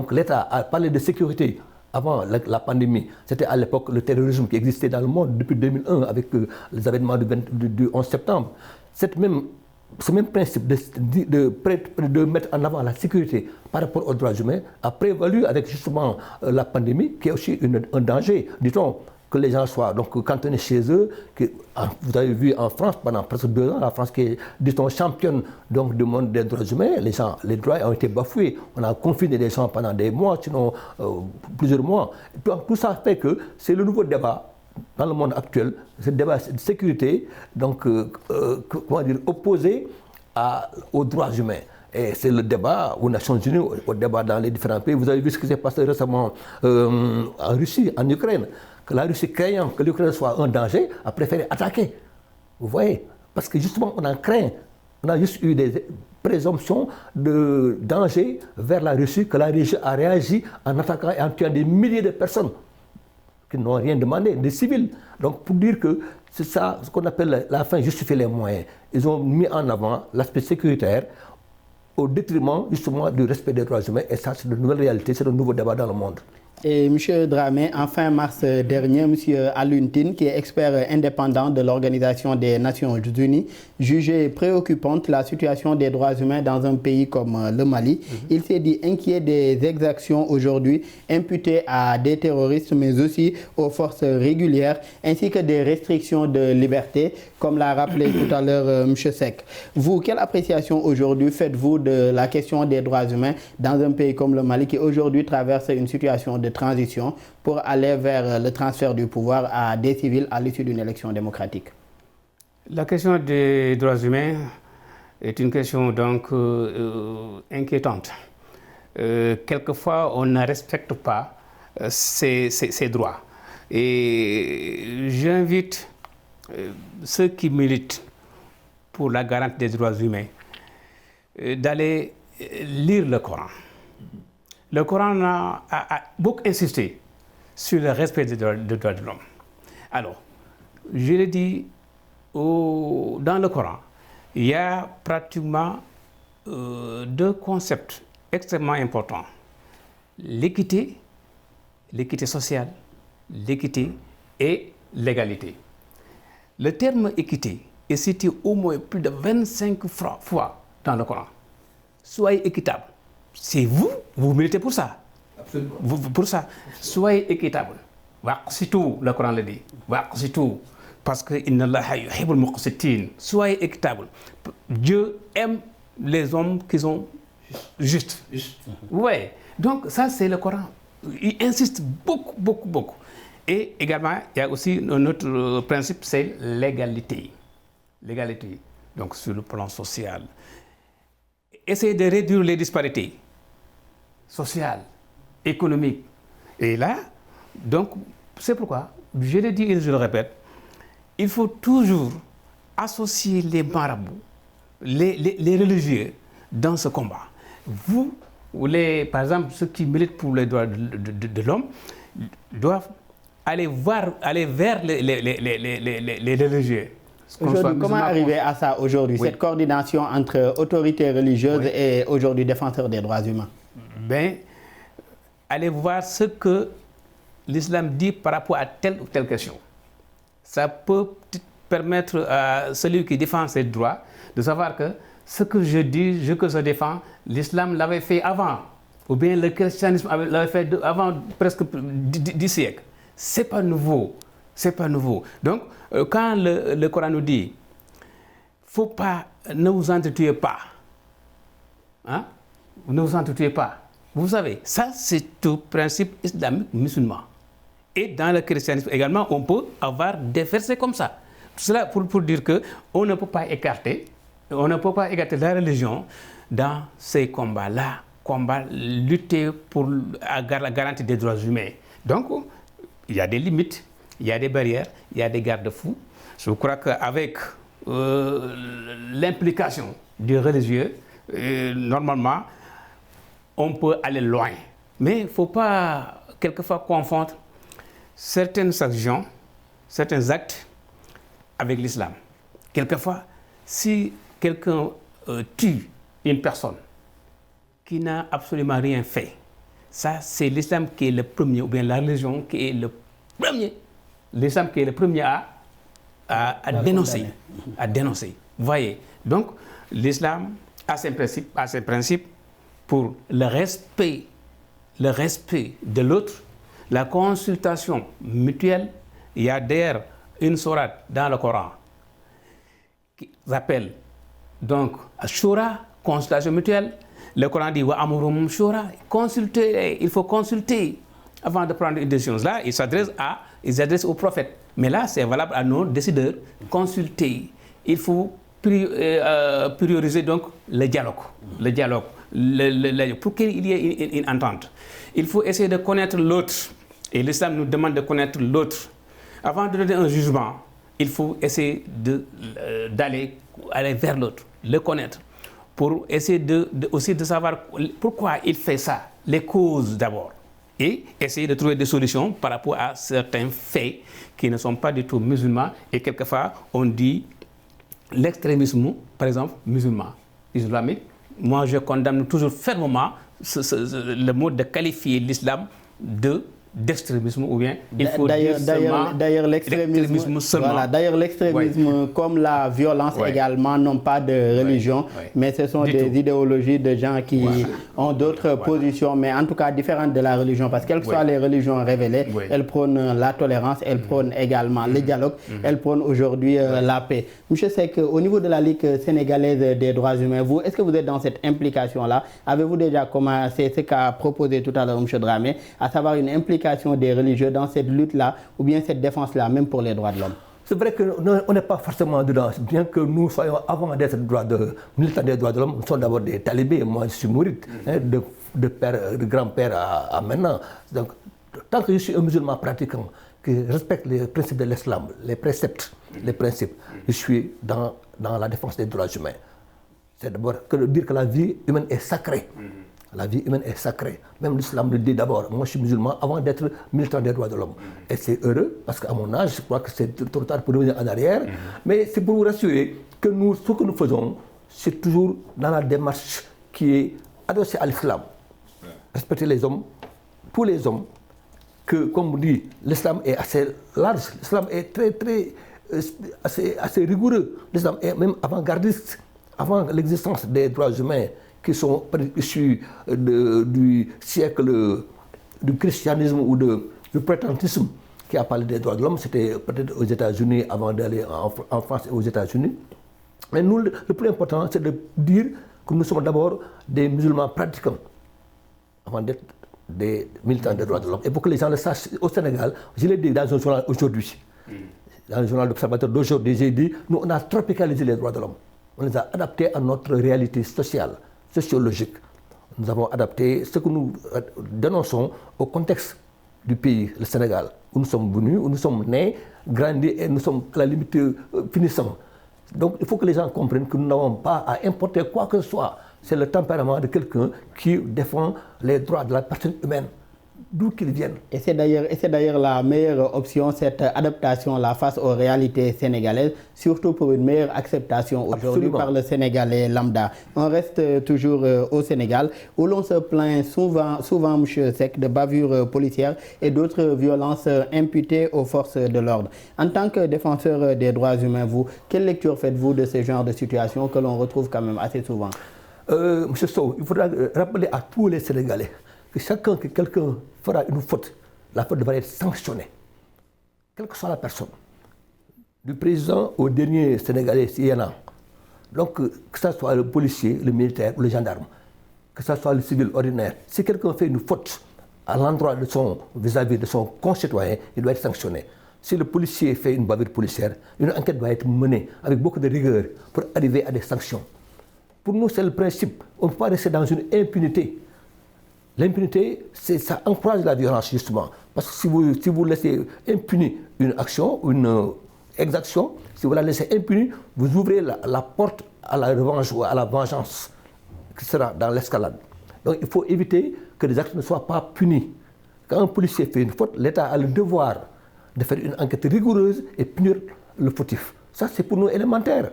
l'État à parler de sécurité avant la pandémie. C'était à l'époque le terrorisme qui existait dans le monde depuis 2001 avec les événements du 11 septembre. Ce même principe de mettre en avant la sécurité par rapport aux droits humains a prévalu avec justement la pandémie, qui est aussi un danger, dit-on, que les gens soient donc cantonnés chez eux. Vous avez vu en France pendant presque 2 ans, la France qui est, dit-on, championne donc, du monde des droits humains, les droits ont été bafoués. On a confiné les gens pendant des mois, sinon plusieurs mois. Et donc, tout ça fait que c'est le nouveau débat dans le monde actuel, ce débat de sécurité, donc, opposé aux droits humains. Et c'est le débat aux Nations Unies, au débat dans les différents pays. Vous avez vu ce qui s'est passé récemment en Russie, en Ukraine, que la Russie, craignant que l'Ukraine soit un danger, a préféré attaquer. Vous voyez? Parce que justement, on en craint. On a juste eu des présomptions de danger vers la Russie, que la Russie a réagi en attaquant et en tuant des milliers de personnes qui n'ont rien demandé, des civils. Donc pour dire que c'est ça, ce qu'on appelle la fin justifie les moyens. Ils ont mis en avant l'aspect sécuritaire au détriment justement du respect des droits humains. Et ça, c'est une nouvelle réalité, c'est un nouveau débat dans le monde. Et M. Dramé, en fin mars dernier, M. Alioune Tine, qui est expert indépendant de l'Organisation des Nations Unies, jugeait préoccupante la situation des droits humains dans un pays comme le Mali. Il s'est dit inquiet des exactions aujourd'hui imputées à des terroristes, mais aussi aux forces régulières, ainsi que des restrictions de liberté, comme l'a rappelé tout à l'heure M. Seck. Vous, quelle appréciation aujourd'hui faites-vous de la question des droits humains dans un pays comme le Mali, qui aujourd'hui traverse une situation de transition pour aller vers le transfert du pouvoir à des civils à l'issue d'une élection démocratique? La question des droits humains est une question donc inquiétante. Quelquefois, on ne respecte pas ces droits. Et j'invite ceux qui militent pour la garantie des droits humains d'aller lire le Coran. Le Coran a beaucoup insisté sur le respect des droits de l'homme. Alors, je l'ai dit, dans le Coran, il y a pratiquement deux concepts extrêmement importants. L'équité sociale, l'équité et l'égalité. Le terme équité est cité au moins plus de 25 fois dans le Coran. Soyez équitable. C'est vous militez pour ça. Absolument. Pour ça, soyez équitable. Waqsitu, le Coran le dit. Waqsitu, parce que inna Allaha yuhibbul muqsitin. Soyez équitable. Dieu aime les hommes qui sont justes. Ouais. Donc ça, c'est le Coran. Il insiste beaucoup. Et également, il y a aussi un autre principe, c'est l'égalité. L'égalité, donc sur le plan social. Essayer de réduire les disparités sociales, économiques. Et là, donc, c'est pourquoi, je l'ai dit et je le répète, il faut toujours associer les marabouts, les religieux dans ce combat. Vous, par exemple, ceux qui militent pour les droits de l'homme, doivent aller vers les religieux. Aujourd'hui, comment arriver à ça aujourd'hui, cette coordination entre autorités religieuses et aujourd'hui défenseurs des droits humains? Ben, allez voir ce que l'islam dit par rapport à telle ou telle question. Ça peut permettre à celui qui défend ses droits de savoir que ce que je dis, que je défends, l'islam l'avait fait avant, ou bien le christianisme l'avait fait avant presque 10 siècles. C'est pas nouveau. Donc, quand le Coran nous dit, faut pas, ne vous entretuez pas, hein? Ne vous entretuez pas. Vous savez, ça c'est un principe islamique musulman. Et dans le christianisme également, on peut avoir des versets comme ça. Tout cela pour dire que on ne peut pas écarter la religion dans ces combats-là, lutter pour la garantie des droits humains. Donc, il y a des limites, il y a des barrières, il y a des garde-fous. Je crois qu'avec l'implication du religieux, normalement, on peut aller loin. Mais il ne faut pas quelquefois confondre certaines actions, certains actes avec l'islam. Quelquefois, si quelqu'un tue une personne qui n'a absolument rien fait, ça c'est l'islam qui est le premier, ou bien la religion qui est le premier, l'islam qui est le premier à dénoncer. Vous voyez, donc l'islam a ses principes pour le respect de l'autre, la consultation mutuelle. Il y a d'ailleurs une sourate dans le Coran qui s'appelle donc Shura, consultation mutuelle. Le Coran dit wa amurum shura, il faut consulter avant de prendre une décision. Là, ils s'adressent aux prophètes. Mais là, c'est valable à nos décideurs. Consulter. Il faut prioriser donc le dialogue, pour qu'il y ait une entente. Il faut essayer de connaître l'autre, et l'islam nous demande de connaître l'autre. Avant de donner un jugement, il faut essayer d'aller vers l'autre, le connaître, pour essayer aussi de savoir pourquoi il fait ça, les causes d'abord, et essayer de trouver des solutions par rapport à certains faits qui ne sont pas du tout musulmans. Et quelquefois, on dit l'extrémisme, par exemple, musulman, islamique. Moi, je condamne toujours fermement le mot de qualifier l'islam d'extrémisme, ou bien il faut d'ailleurs l'extrémisme seulement. Voilà, d'ailleurs l'extrémisme comme la violence également n'ont pas de religion, mais ce sont des idéologies de gens qui ont d'autres positions, mais en tout cas différentes de la religion, parce quelles que soient les religions révélées, elles prônent la tolérance, elles prônent également le dialogue, elles prônent aujourd'hui la paix. Monsieur Seck, au niveau de la Ligue sénégalaise des droits humains, vous, est-ce que vous êtes dans cette implication-là? Avez-vous déjà commencé ce qu'a proposé tout à l'heure M. Dramé, à savoir une implication des religieux dans cette lutte-là, ou bien cette défense-là, même pour les droits de l'homme? C'est vrai qu'on n'est pas forcément dedans, bien que nous soyons, avant d'être militants des droits de l'homme, nous sommes d'abord des talibés. Moi, je suis mouride, de grand-père à maintenant. Donc, tant que je suis un musulman pratiquant, qui respecte les principes de l'islam, les préceptes, les principes, je suis dans la défense des droits humains. C'est d'abord de dire que la vie humaine est sacrée. La vie humaine est sacrée. Même l'islam le dit d'abord. Moi, je suis musulman avant d'être militant des droits de l'homme. Et c'est heureux, parce qu'à mon âge, je crois que c'est trop tard pour revenir en arrière. Mais c'est pour vous rassurer que nous, ce que nous faisons, c'est toujours dans la démarche qui est adossée à l'islam. Respecter les hommes, tous les hommes, que, comme on dit, l'islam est assez large, l'islam est assez rigoureux. L'islam est même avant-gardiste, avant l'existence des droits humains, qui sont issus du siècle du christianisme ou du protestantisme qui a parlé des droits de l'homme. C'était peut-être aux États-Unis avant d'aller en France et aux États-Unis. Mais nous, le plus important, c'est de dire que nous sommes d'abord des musulmans pratiquants avant d'être des militants des droits de l'homme. Et pour que les gens le sachent, au Sénégal, je l'ai dit dans un journal aujourd'hui, dans le journal d'Observateur d'aujourd'hui, j'ai dit, nous, on a tropicalisé les droits de l'homme. On les a adaptés à notre réalité sociale, sociologique. Nous avons adapté ce que nous dénonçons au contexte du pays, le Sénégal, où nous sommes venus, où nous sommes nés, grandis et nous sommes à la limite finissants. Donc il faut que les gens comprennent que nous n'avons pas à importer quoi que ce soit. C'est le tempérament de quelqu'un qui défend les droits de la personne humaine, d'où qu'ils viennent. Et c'est d'ailleurs la meilleure option, cette adaptation-là face aux réalités sénégalaises, surtout pour une meilleure acceptation aujourd'hui par le Sénégalais lambda. On reste toujours au Sénégal, où l'on se plaint souvent, M. Seck, de bavures policières et d'autres violences imputées aux forces de l'ordre. En tant que défenseur des droits humains, vous, quelle lecture faites-vous de ce genre de situation que l'on retrouve quand même assez souvent? M. Sow, il faudra rappeler à tous les Sénégalais que quelqu'un fera une faute, la faute devra être sanctionnée, quelle que soit la personne, du président au dernier Sénégalais, s'il y en a. Donc, que ce soit le policier, le militaire ou le gendarme, que ce soit le civil ordinaire, si quelqu'un fait une faute à l'endroit de vis-à-vis de son concitoyen, il doit être sanctionné. Si le policier fait une bavure policière, une enquête doit être menée avec beaucoup de rigueur pour arriver à des sanctions. Pour nous, c'est le principe. On ne peut pas rester dans une impunité. L'impunité, ça encourage la violence, justement. Parce que si vous laissez impunie une action, une exaction, si vous la laissez impunie, vous ouvrez la porte à la revanche ou à la vengeance, qui sera dans l'escalade. Donc il faut éviter que les actes ne soient pas punis. Quand un policier fait une faute, l'État a le devoir de faire une enquête rigoureuse et punir le fautif. Ça, c'est pour nous élémentaire.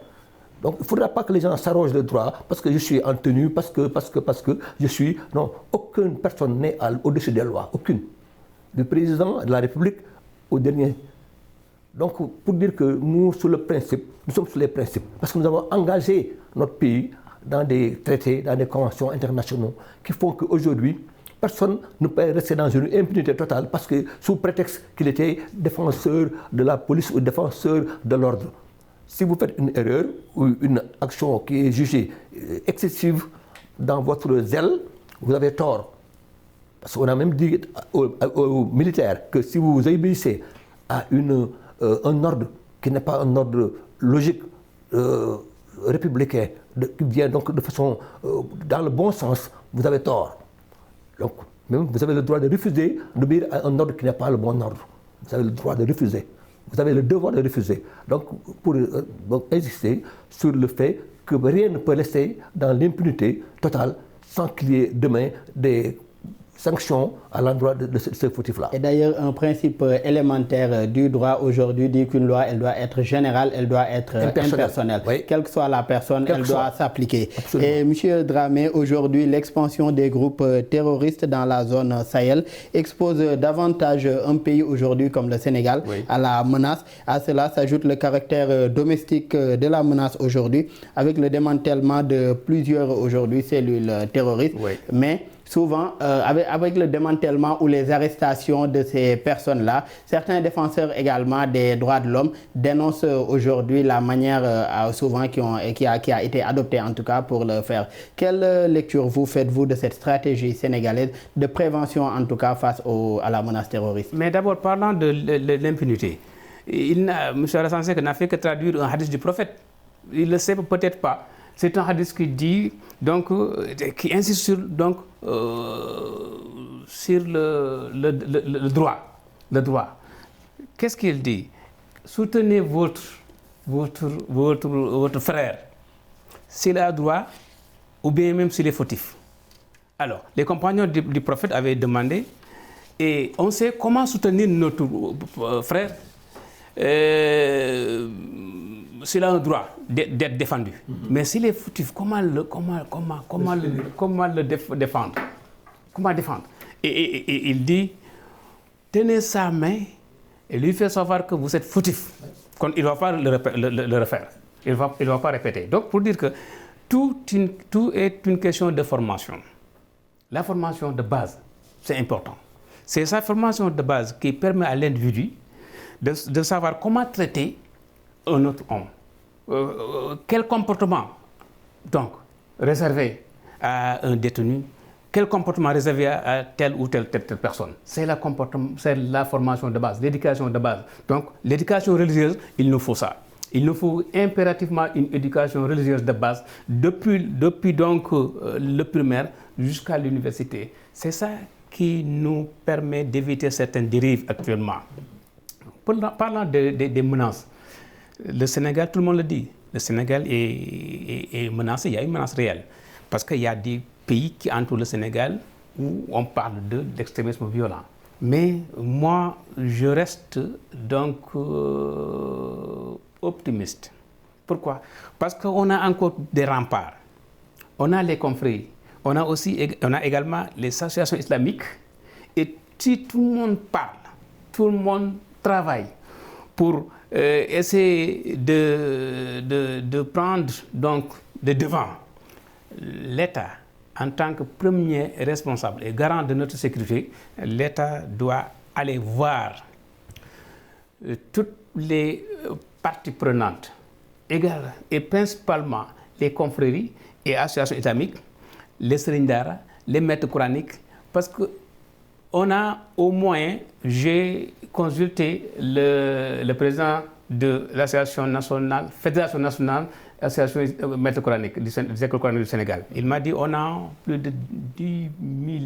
Donc il ne faudra pas que les gens s'arrogent le droit parce que je suis en tenue, parce que je suis... Non, aucune personne n'est au-dessus des lois, aucune. Du président de la République au dernier. Donc pour dire que nous, sur le principe, nous sommes sur les principes, parce que nous avons engagé notre pays dans des traités, dans des conventions internationaux qui font qu'aujourd'hui, personne ne peut rester dans une impunité totale parce que sous prétexte qu'il était défenseur de la police ou défenseur de l'ordre. Si vous faites une erreur ou une action qui est jugée excessive dans votre zèle, vous avez tort. Parce qu'on a même dit aux militaires que si vous obéissez à un ordre qui n'est pas un ordre logique, républicain qui vient donc de façon dans le bon sens, vous avez tort. Donc, même vous avez le droit de refuser d'obéir à un ordre qui n'est pas le bon ordre. Vous avez le droit de refuser. Vous avez le devoir de refuser. Donc, pour insister sur le fait que rien ne peut laisser dans l'impunité totale sans qu'il y ait demain des sanctions à l'endroit de ce fautif-là. Et d'ailleurs, un principe élémentaire du droit aujourd'hui dit qu'une loi, elle doit être générale, elle doit être impersonnelle. Oui. Quelle que soit la personne, elle doit s'appliquer. Et M. Dramé, aujourd'hui, l'expansion des groupes terroristes dans la zone Sahel expose davantage un pays aujourd'hui comme le Sénégal à la menace. À cela s'ajoute le caractère domestique de la menace aujourd'hui, avec le démantèlement de plusieurs aujourd'hui cellules terroristes. Mais souvent, avec le démantèlement ou les arrestations de ces personnes-là, certains défenseurs également des droits de l'homme dénoncent aujourd'hui la manière souvent qui a été adoptée en tout cas pour le faire. Quelle lecture vous faites-vous de cette stratégie sénégalaise de prévention en tout cas face à la menace terroriste? Mais d'abord, parlant de l'impunité, M. Alassane Seck n'a fait que traduire un hadith du prophète. Il ne le sait peut-être pas. C'est un hadith qui dit, donc, qui insiste sur, donc, sur le droit. Le droit. Qu'est-ce qu'il dit? Soutenez votre frère s'il a droit ou bien même s'il est fautif. Alors, les compagnons du prophète avaient demandé, et on sait comment soutenir notre frère s'il a un droit d'être défendu. Mais s'il est fautif, comment le défendre? Comment défendre? Et il dit, tenez sa main et lui faire savoir que vous êtes fautif. Il ne va pas le refaire. Il ne va pas répéter. Donc, pour dire que tout est une question de formation. La formation de base, c'est important. C'est sa formation de base qui permet à l'individu de savoir comment traiter un autre homme. Quel comportement, donc, réservé à un détenu, quel comportement réservé à telle ou telle personne. C'est la formation de base, l'éducation de base. Donc, l'éducation religieuse, il nous faut ça. Il nous faut impérativement une éducation religieuse de base, depuis donc le primaire jusqu'à l'université. C'est ça qui nous permet d'éviter certaines dérives actuellement. Parlant des menaces, le Sénégal, tout le monde le dit, le Sénégal est menacé, il y a une menace réelle. Parce qu'il y a des pays qui entourent le Sénégal où on parle d'extrémisme violent. Mais moi, je reste donc optimiste. Pourquoi? Parce qu'on a encore des remparts. On a les confréries. On a également les associations islamiques. Et si tout le monde parle, tout le monde travaille pour essayer de prendre donc de devant, l'État, en tant que premier responsable et garant de notre sécurité, l'État doit aller voir toutes les parties prenantes, et principalement les confréries et associations islamiques, les sëriñ daara, les maîtres coraniques, parce que on a au moins, j'ai consulté le président de l'association nationale, Fédération nationale, association maîtres coraniques des écoles coraniques du Sénégal. Il m'a dit on a plus de 10 000,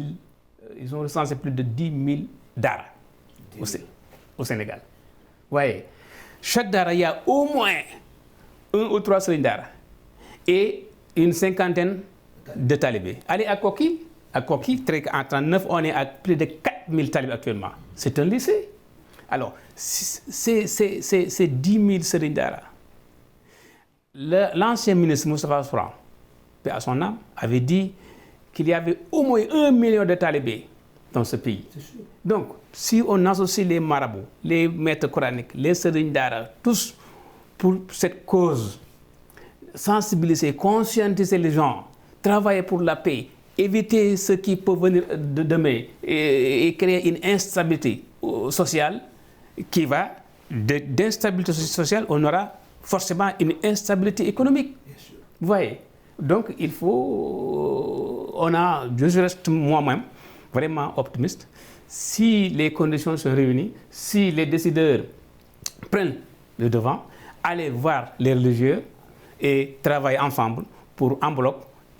ils ont recensé plus de 10 000 daara au Sénégal. Vous voyez, chaque daara, il y a au moins 1 ou 3 sëriñ daara et une cinquantaine de talibés. Allez à Koki, en 39, on est à plus de 4000 talibés actuellement. C'est un lycée. Alors, c'est 10 000 sëriñ daara. L'ancien ministre Moustapha Souran, paix à son âme, avait dit qu'il y avait au moins 1 million de talibés dans ce pays. Donc, si on associe les marabouts, les maîtres coraniques, les sëriñ daara, tous pour cette cause, sensibiliser, conscientiser les gens, travailler pour la paix, éviter ce qui peut venir de demain et créer une instabilité sociale qui va, d'instabilité sociale, on aura forcément une instabilité économique. Vous voyez? Donc, il faut... Je reste moi-même vraiment optimiste. Si les conditions sont réunies, si les décideurs prennent le devant, aller voir les religieux, et travailler ensemble pour en bloc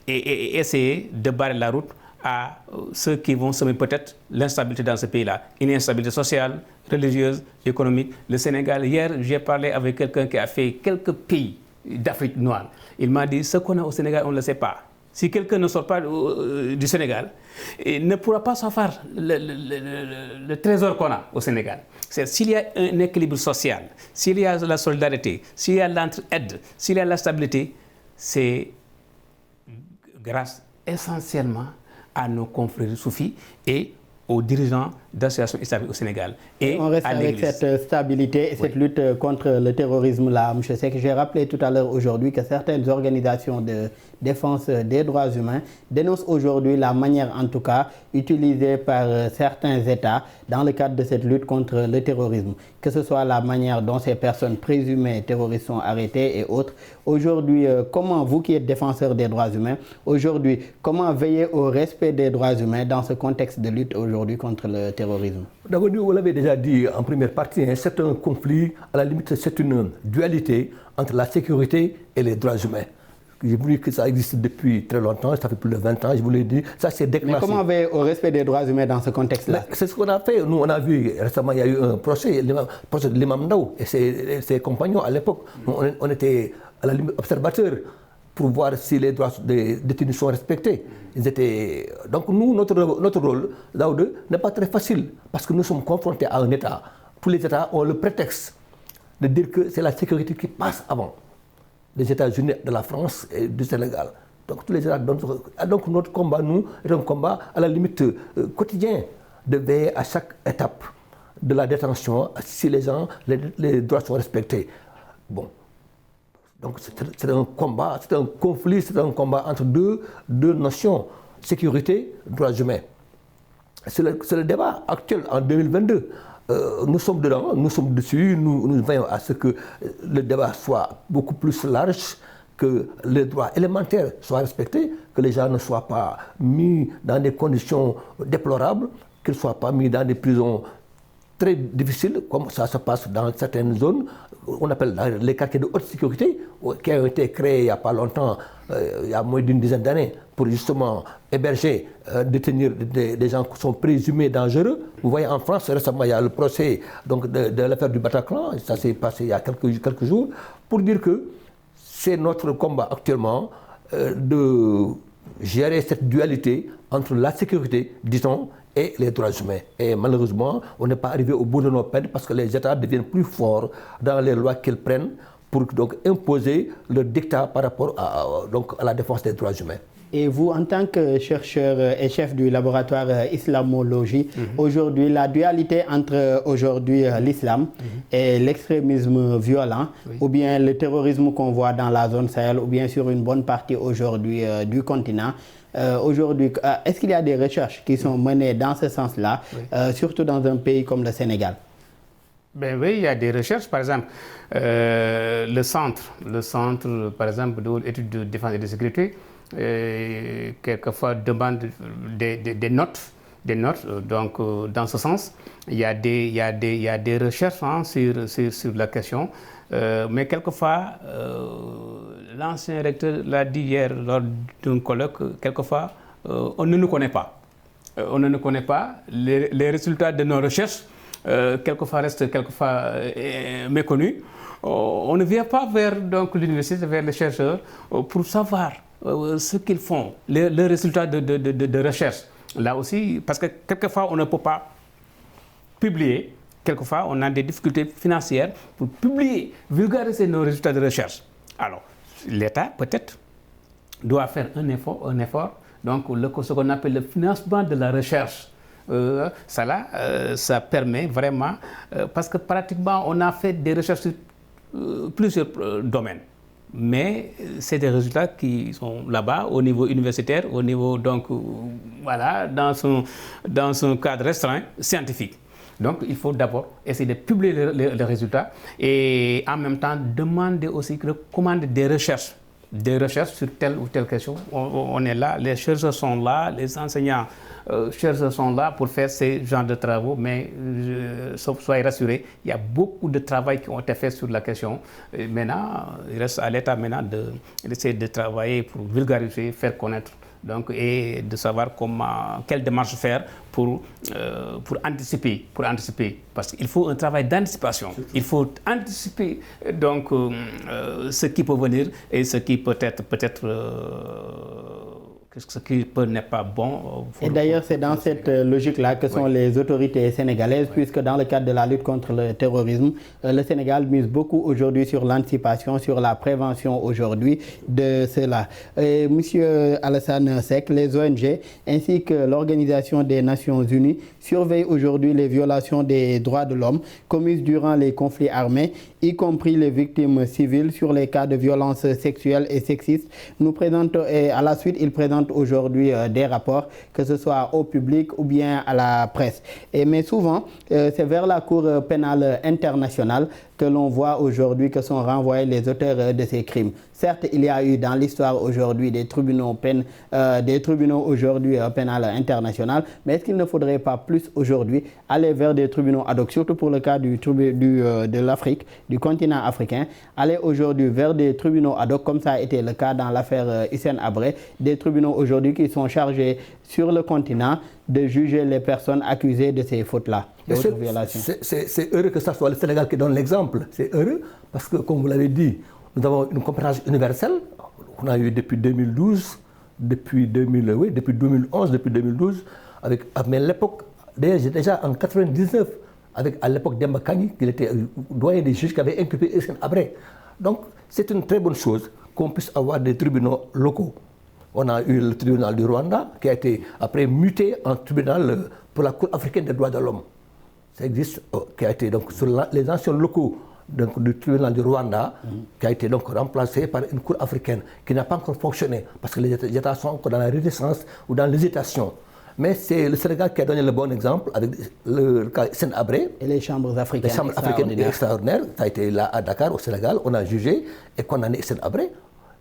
et essayer de barrer la route à ceux qui vont semer peut-être l'instabilité dans ce pays-là. Une instabilité sociale, religieuse, économique. Le Sénégal, hier, j'ai parlé avec quelqu'un qui a fait quelques pays d'Afrique noire. Il m'a dit, ce qu'on a au Sénégal, on ne le sait pas. Si quelqu'un ne sort pas du Sénégal, il ne pourra pas savoir le trésor qu'on a au Sénégal. S'il y a un équilibre social, s'il y a la solidarité, s'il y a l'entraide, s'il y a la stabilité, c'est grâce essentiellement à nos confrères soufis et aux dirigeants d'associations islamiques au Sénégal. Et on reste avec cette stabilité et cette lutte contre le terrorisme là, M. Seck. J'ai rappelé tout à l'heure aujourd'hui que certaines organisations de défense des droits humains dénoncent aujourd'hui la manière en tout cas utilisée par certains États dans le cadre de cette lutte contre le terrorisme. Que ce soit la manière dont ces personnes présumées terroristes sont arrêtées et autres. Aujourd'hui, comment vous qui êtes défenseur des droits humains, aujourd'hui, comment veiller au respect des droits humains dans ce contexte de lutte aujourd'hui contre le terrorisme? D'abord, vous l'avez déjà dit en première partie, c'est un conflit, à la limite c'est une dualité entre la sécurité et les droits humains. J'ai voulu que ça existe depuis très longtemps, ça fait plus de 20 ans, je vous l'ai dit, ça c'est déclenché. Mais comment veiller au respect des droits humains dans ce contexte-là? C'est ce qu'on a fait. Nous, on a vu récemment, il y a eu un procès de l'imam Ndao et ses compagnons à l'époque. On était à la limite observateurs pour voir si les droits des détenus sont respectés. Donc nous, notre rôle, Daoud, n'est pas très facile parce que nous sommes confrontés à un État. Tous les États ont le prétexte de dire que c'est la sécurité qui passe avant les États-Unis, de la France et du Sénégal. Donc tous les États donc notre combat, nous, est un combat à la limite quotidien de veiller à chaque étape de la détention si les les droits sont respectés. Bon. Donc c'est un combat, c'est un conflit, c'est un combat entre deux notions, sécurité, droits humains. C'est le débat actuel en 2022. Nous sommes dedans, nous sommes dessus, nous veillons à ce que le débat soit beaucoup plus large, que les droits élémentaires soient respectés, que les gens ne soient pas mis dans des conditions déplorables, qu'ils ne soient pas mis dans des prisons très difficiles, comme ça se passe dans certaines zones, on appelle les quartiers de haute sécurité, qui ont été créés il n'y a pas longtemps, il y a moins d'une dizaine d'années, pour justement héberger, détenir des gens qui sont présumés dangereux. Vous voyez, en France, récemment, il y a le procès donc, de l'affaire du Bataclan, ça s'est passé il y a quelques jours, pour dire que c'est notre combat actuellement de gérer cette dualité entre la sécurité, disons, et les droits humains. Et malheureusement, on n'est pas arrivé au bout de nos peines parce que les États deviennent plus forts dans les lois qu'ils prennent pour donc imposer leur dictat par rapport à la défense des droits humains. Et vous, en tant que chercheur et chef du laboratoire islamologie, aujourd'hui, la dualité entre aujourd'hui l'islam et l'extrémisme violent, ou bien le terrorisme qu'on voit dans la zone Sahel, ou bien sur une bonne partie aujourd'hui du continent, aujourd'hui, est-ce qu'il y a des recherches qui sont menées dans ce sens-là, surtout dans un pays comme le Sénégal? Ben oui, il y a des recherches. Par exemple, le centre, par exemple, d'études de défense et de sécurité, quelquefois demande des notes. Donc, dans ce sens, il y a des recherches sur la question. Mais quelquefois, l'ancien recteur l'a dit hier lors d'un colloque, quelquefois, on ne nous connaît pas. On ne nous connaît pas. Les résultats de nos recherches, quelquefois, restent méconnus. On ne vient pas vers l'université, vers les chercheurs, pour savoir ce qu'ils font, les résultats de recherche. Là aussi, parce que quelquefois, on ne peut pas publier. Quelquefois, on a des difficultés financières pour publier, vulgariser nos résultats de recherche. Alors, l'État, peut-être, doit faire un effort, donc ce qu'on appelle le financement de la recherche. Ça permet vraiment, parce que pratiquement, on a fait des recherches sur plusieurs domaines. Mais c'est des résultats qui sont là-bas, au niveau universitaire, au niveau, donc, voilà, dans son cadre restreint, scientifique. Donc, il faut d'abord essayer de publier les résultats et en même temps demander aussi, recommander des recherches des recherches sur telle ou telle question. On est là, les chercheurs sont là, les enseignants chercheurs sont là pour faire ces genres de travaux, mais soyez rassurés, il y a beaucoup de travail qui ont été fait sur la question. Et maintenant, il reste à l'État maintenant d'essayer de travailler pour vulgariser, faire connaître. Donc, et de savoir quelle démarche faire pour anticiper, parce qu'il faut un travail d'anticipation. Il faut anticiper donc ce qui peut venir et ce qui ce qui n'est pas bon. Et d'ailleurs, c'est dans cette logique-là que sont les autorités sénégalaises, puisque dans le cadre de la lutte contre le terrorisme, le Sénégal mise beaucoup aujourd'hui sur l'anticipation, sur la prévention aujourd'hui de cela. Monsieur Alassane Seck, les ONG ainsi que l'Organisation des Nations Unies surveillent aujourd'hui les violations des droits de l'homme commises durant les conflits armés, y compris les victimes civiles, sur les cas de violences sexuelles et sexistes. Nous présentons, et à la suite, ils présentent aujourd'hui des rapports, que ce soit au public ou bien à la presse. Mais souvent, c'est vers la Cour pénale internationale que l'on voit aujourd'hui que sont renvoyés les auteurs de ces crimes. Certes, il y a eu dans l'histoire aujourd'hui des tribunaux aujourd'hui pénal international, mais est-ce qu'il ne faudrait pas plus aujourd'hui aller vers des tribunaux ad hoc, surtout pour le cas de l'Afrique, du continent africain, aller aujourd'hui vers des tribunaux ad hoc, comme ça a été le cas dans l'affaire Hissène Habré, des tribunaux aujourd'hui qui sont chargés sur le continent de juger les personnes accusées de ces fautes-là. C'est heureux que ça soit le Sénégal qui donne l'exemple. C'est heureux parce que, comme vous l'avez dit, nous avons une compétence universelle qu'on a eue depuis 2012, depuis 2011, depuis 2012, mais à l'époque, déjà en 1999, à l'époque d'Emba Kani, qui était doyen des juges qui avait inculpé Hissène Habré. Donc, c'est une très bonne chose qu'on puisse avoir des tribunaux locaux. On a eu le tribunal du Rwanda qui a été après muté en tribunal pour la Cour africaine des droits de l'homme. Ça existe, qui a été donc sur les anciens locaux donc, du tribunal du Rwanda, qui a été donc remplacé par une Cour africaine qui n'a pas encore fonctionné parce que les États sont encore dans la réticence ou dans l'hésitation. Mais c'est le Sénégal qui a donné le bon exemple avec le cas Hissène Habré. Et les chambres africaines. Les chambres africaines extraordinaires. Ça a été là à Dakar, au Sénégal. On a jugé et condamné Hissène Habré.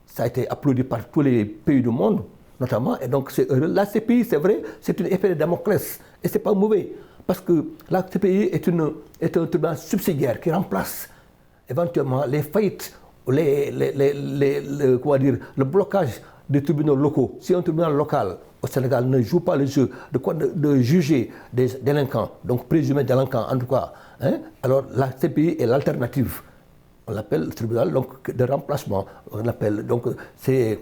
Ça a été applaudi par tous les pays du monde, notamment. Et donc, la CPI, c'est vrai, c'est une épée de Damoclès. Et ce n'est pas mauvais. Parce que la CPI est un tribunal subsidiaire qui remplace éventuellement les faillites, le blocage des tribunaux locaux. Si un tribunal local au Sénégal ne joue pas le jeu de juger des délinquants, donc présumés délinquants en tout cas, alors la CPI est l'alternative. On l'appelle le tribunal donc, de remplacement. On l'appelle donc c'est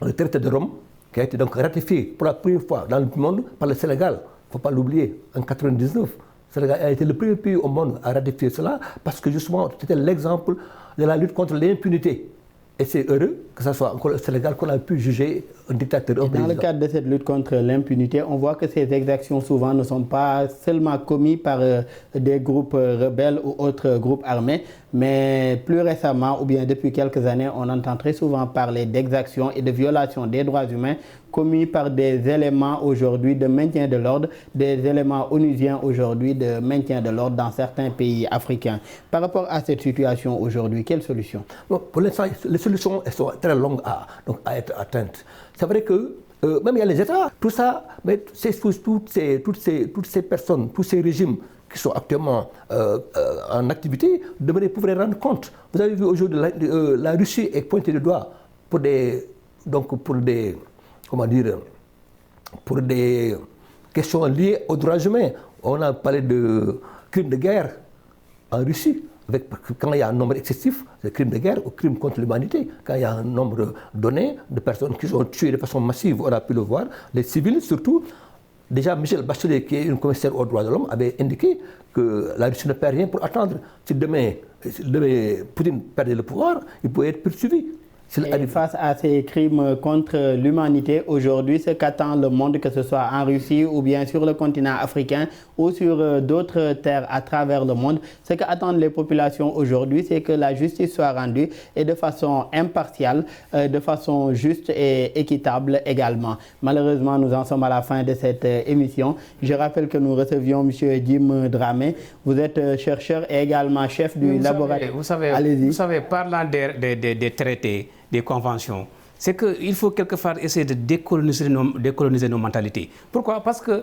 le traité de Rome qui a été donc ratifié pour la première fois dans le monde par le Sénégal. Il ne faut pas l'oublier, en 1999. Le Sénégal a été le premier pays au monde à ratifier cela parce que justement c'était l'exemple de la lutte contre l'impunité. Et c'est heureux que ce soit encore le Sénégal qu'on a pu juger un dictateur. Dans le cadre de cette lutte contre l'impunité, on voit que ces exactions souvent ne sont pas seulement commises par des groupes rebelles ou autres groupes armés, mais plus récemment, ou bien depuis quelques années, on entend très souvent parler d'exactions et de violations des droits humains commis par des éléments aujourd'hui de maintien de l'ordre, des éléments onusiens aujourd'hui de maintien de l'ordre dans certains pays africains. Par rapport à cette situation aujourd'hui, quelle solution? Bon, pour l'instant, les solutions elles sont très longues à être atteintes. C'est vrai que même il y a les États, tout ça, mais toutes ces personnes, tous ces régimes qui sont actuellement en activité devraient pouvoir rendre compte. Vous avez vu aujourd'hui la Russie est pointée du doigt pour des questions liées aux droits humains. On a parlé de crimes de guerre en Russie. Quand il y a un nombre excessif de crimes de guerre ou crimes contre l'humanité, quand il y a un nombre donné de personnes qui sont tuées de façon massive, on a pu le voir, les civils surtout. Déjà, Michel Bachelet, qui est une commissaire aux droits de l'homme, avait indiqué que la Russie ne perd rien pour attendre. Si demain Poutine perdait le pouvoir, il pouvait être poursuivi. Et face à ces crimes contre l'humanité, aujourd'hui, ce qu'attend le monde, que ce soit en Russie ou bien sur le continent africain ou sur d'autres terres à travers le monde, ce qu'attendent les populations aujourd'hui, c'est que la justice soit rendue et de façon impartiale, de façon juste et équitable également. Malheureusement, nous en sommes à la fin de cette émission. Je rappelle que nous recevions M. Jim Dramé. Vous êtes chercheur et également chef du laboratoire. Vous savez, parlant des traités, des conventions, c'est qu'il faut quelque part essayer de décoloniser nos mentalités. Pourquoi? Parce que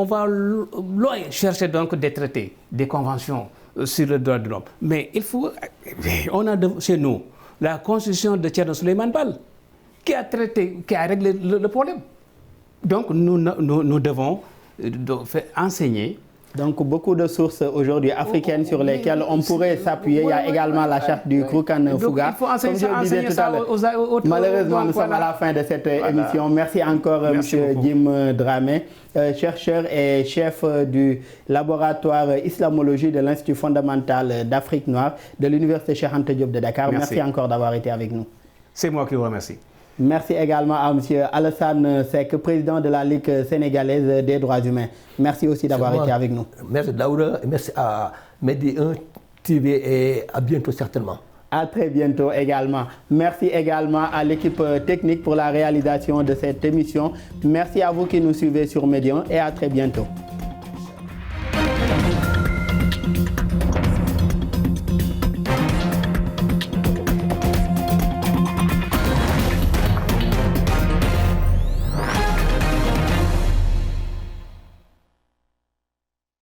on va loin chercher donc des traités, des conventions sur le droit de l'homme. Mais on a chez nous la constitution de Thierno Souleymane Baal qui a réglé le problème. Donc nous devons enseigner. Donc beaucoup de sources aujourd'hui africaines sur lesquelles on pourrait s'appuyer. Il y a également la charte du Kroukan Fouga. Comme je le disais tout à l'heure. Malheureusement, nous sommes à la fin de cette émission. Merci encore, M. Jim Dramé, chercheur et chef du laboratoire islamologie de l'Institut fondamental d'Afrique noire de l'Université Cheikh Anta Diop de Dakar. Merci encore d'avoir été avec nous. C'est moi qui vous remercie. Merci également à M. Alassane Seck, président de la Ligue sénégalaise des droits humains. Merci aussi d'avoir été avec nous. Merci Daouda, merci à Medi 1 TV et à bientôt certainement. À très bientôt également. Merci également à l'équipe technique pour la réalisation de cette émission. Merci à vous qui nous suivez sur Médian et à très bientôt.